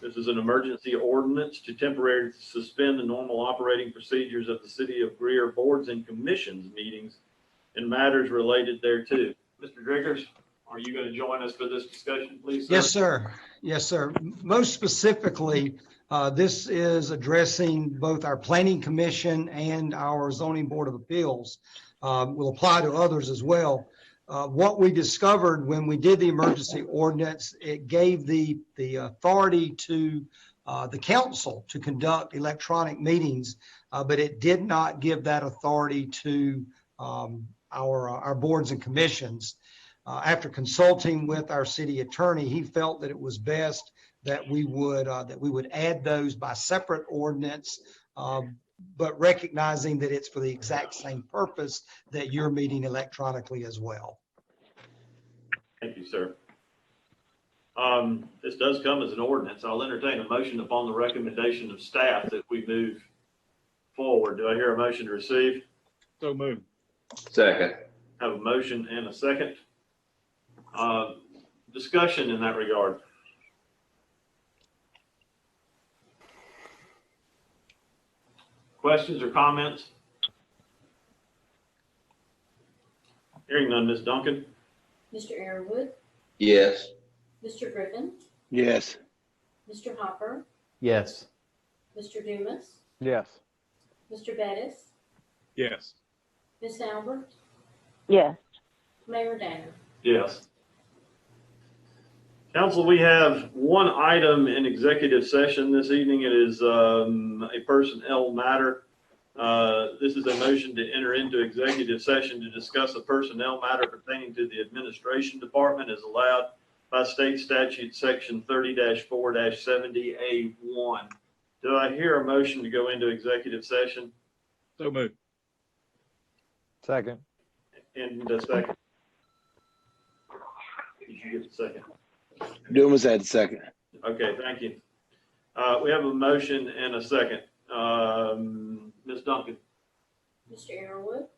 This is an emergency ordinance to temporarily suspend the normal operating procedures of the City of Greer boards and commissions meetings and matters related thereto. Mr. Driggers, are you going to join us for this discussion, please, sir? Yes, sir. Yes, sir. Most specifically, this is addressing both our planning commission and our zoning board of appeals. Will apply to others as well. What we discovered when we did the emergency ordinance, it gave the authority to the council to conduct electronic meetings, but it did not give that authority to our boards and commissions. After consulting with our city attorney, he felt that it was best that we would add those by separate ordinance, but recognizing that it's for the exact same purpose that you're meeting electronically as well. Thank you, sir. This does come as an ordinance. I'll entertain a motion upon the recommendation of staff that we move forward. Do I hear a motion to receive? So moved. Second. Have a motion and a second. Discussion in that regard. Questions or comments? Hearing none, Ms. Duncan? Mr. Arrowood, Yes. Mr. Griffin, Yes. Mr. Hopper, Yes. Mr. Dumas, Yes. Mr. Bettis, Yes. Ms. Albert, Yes. Mayor Danner. Yes. Council, we have one item in executive session this evening. It is a personnel matter. This is a motion to enter into executive session to discuss a personnel matter pertaining to the administration department as allowed by state statute section 30-4-70A1. Do I hear a motion to go into executive session? So moved. Second. And a second. Did you get the second? Dumas had the second. Okay, thank you. We have a motion and a second. Ms. Duncan? Mr. Arrowood,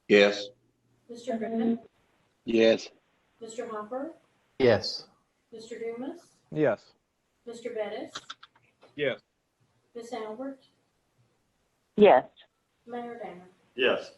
Yes. Mr. Griffin, Yes. Mr. Hopper, Yes. Mr. Dumas, Yes. Mr. Bettis, Yes. Ms. Albert, Yes. Mayor Danner. Yes.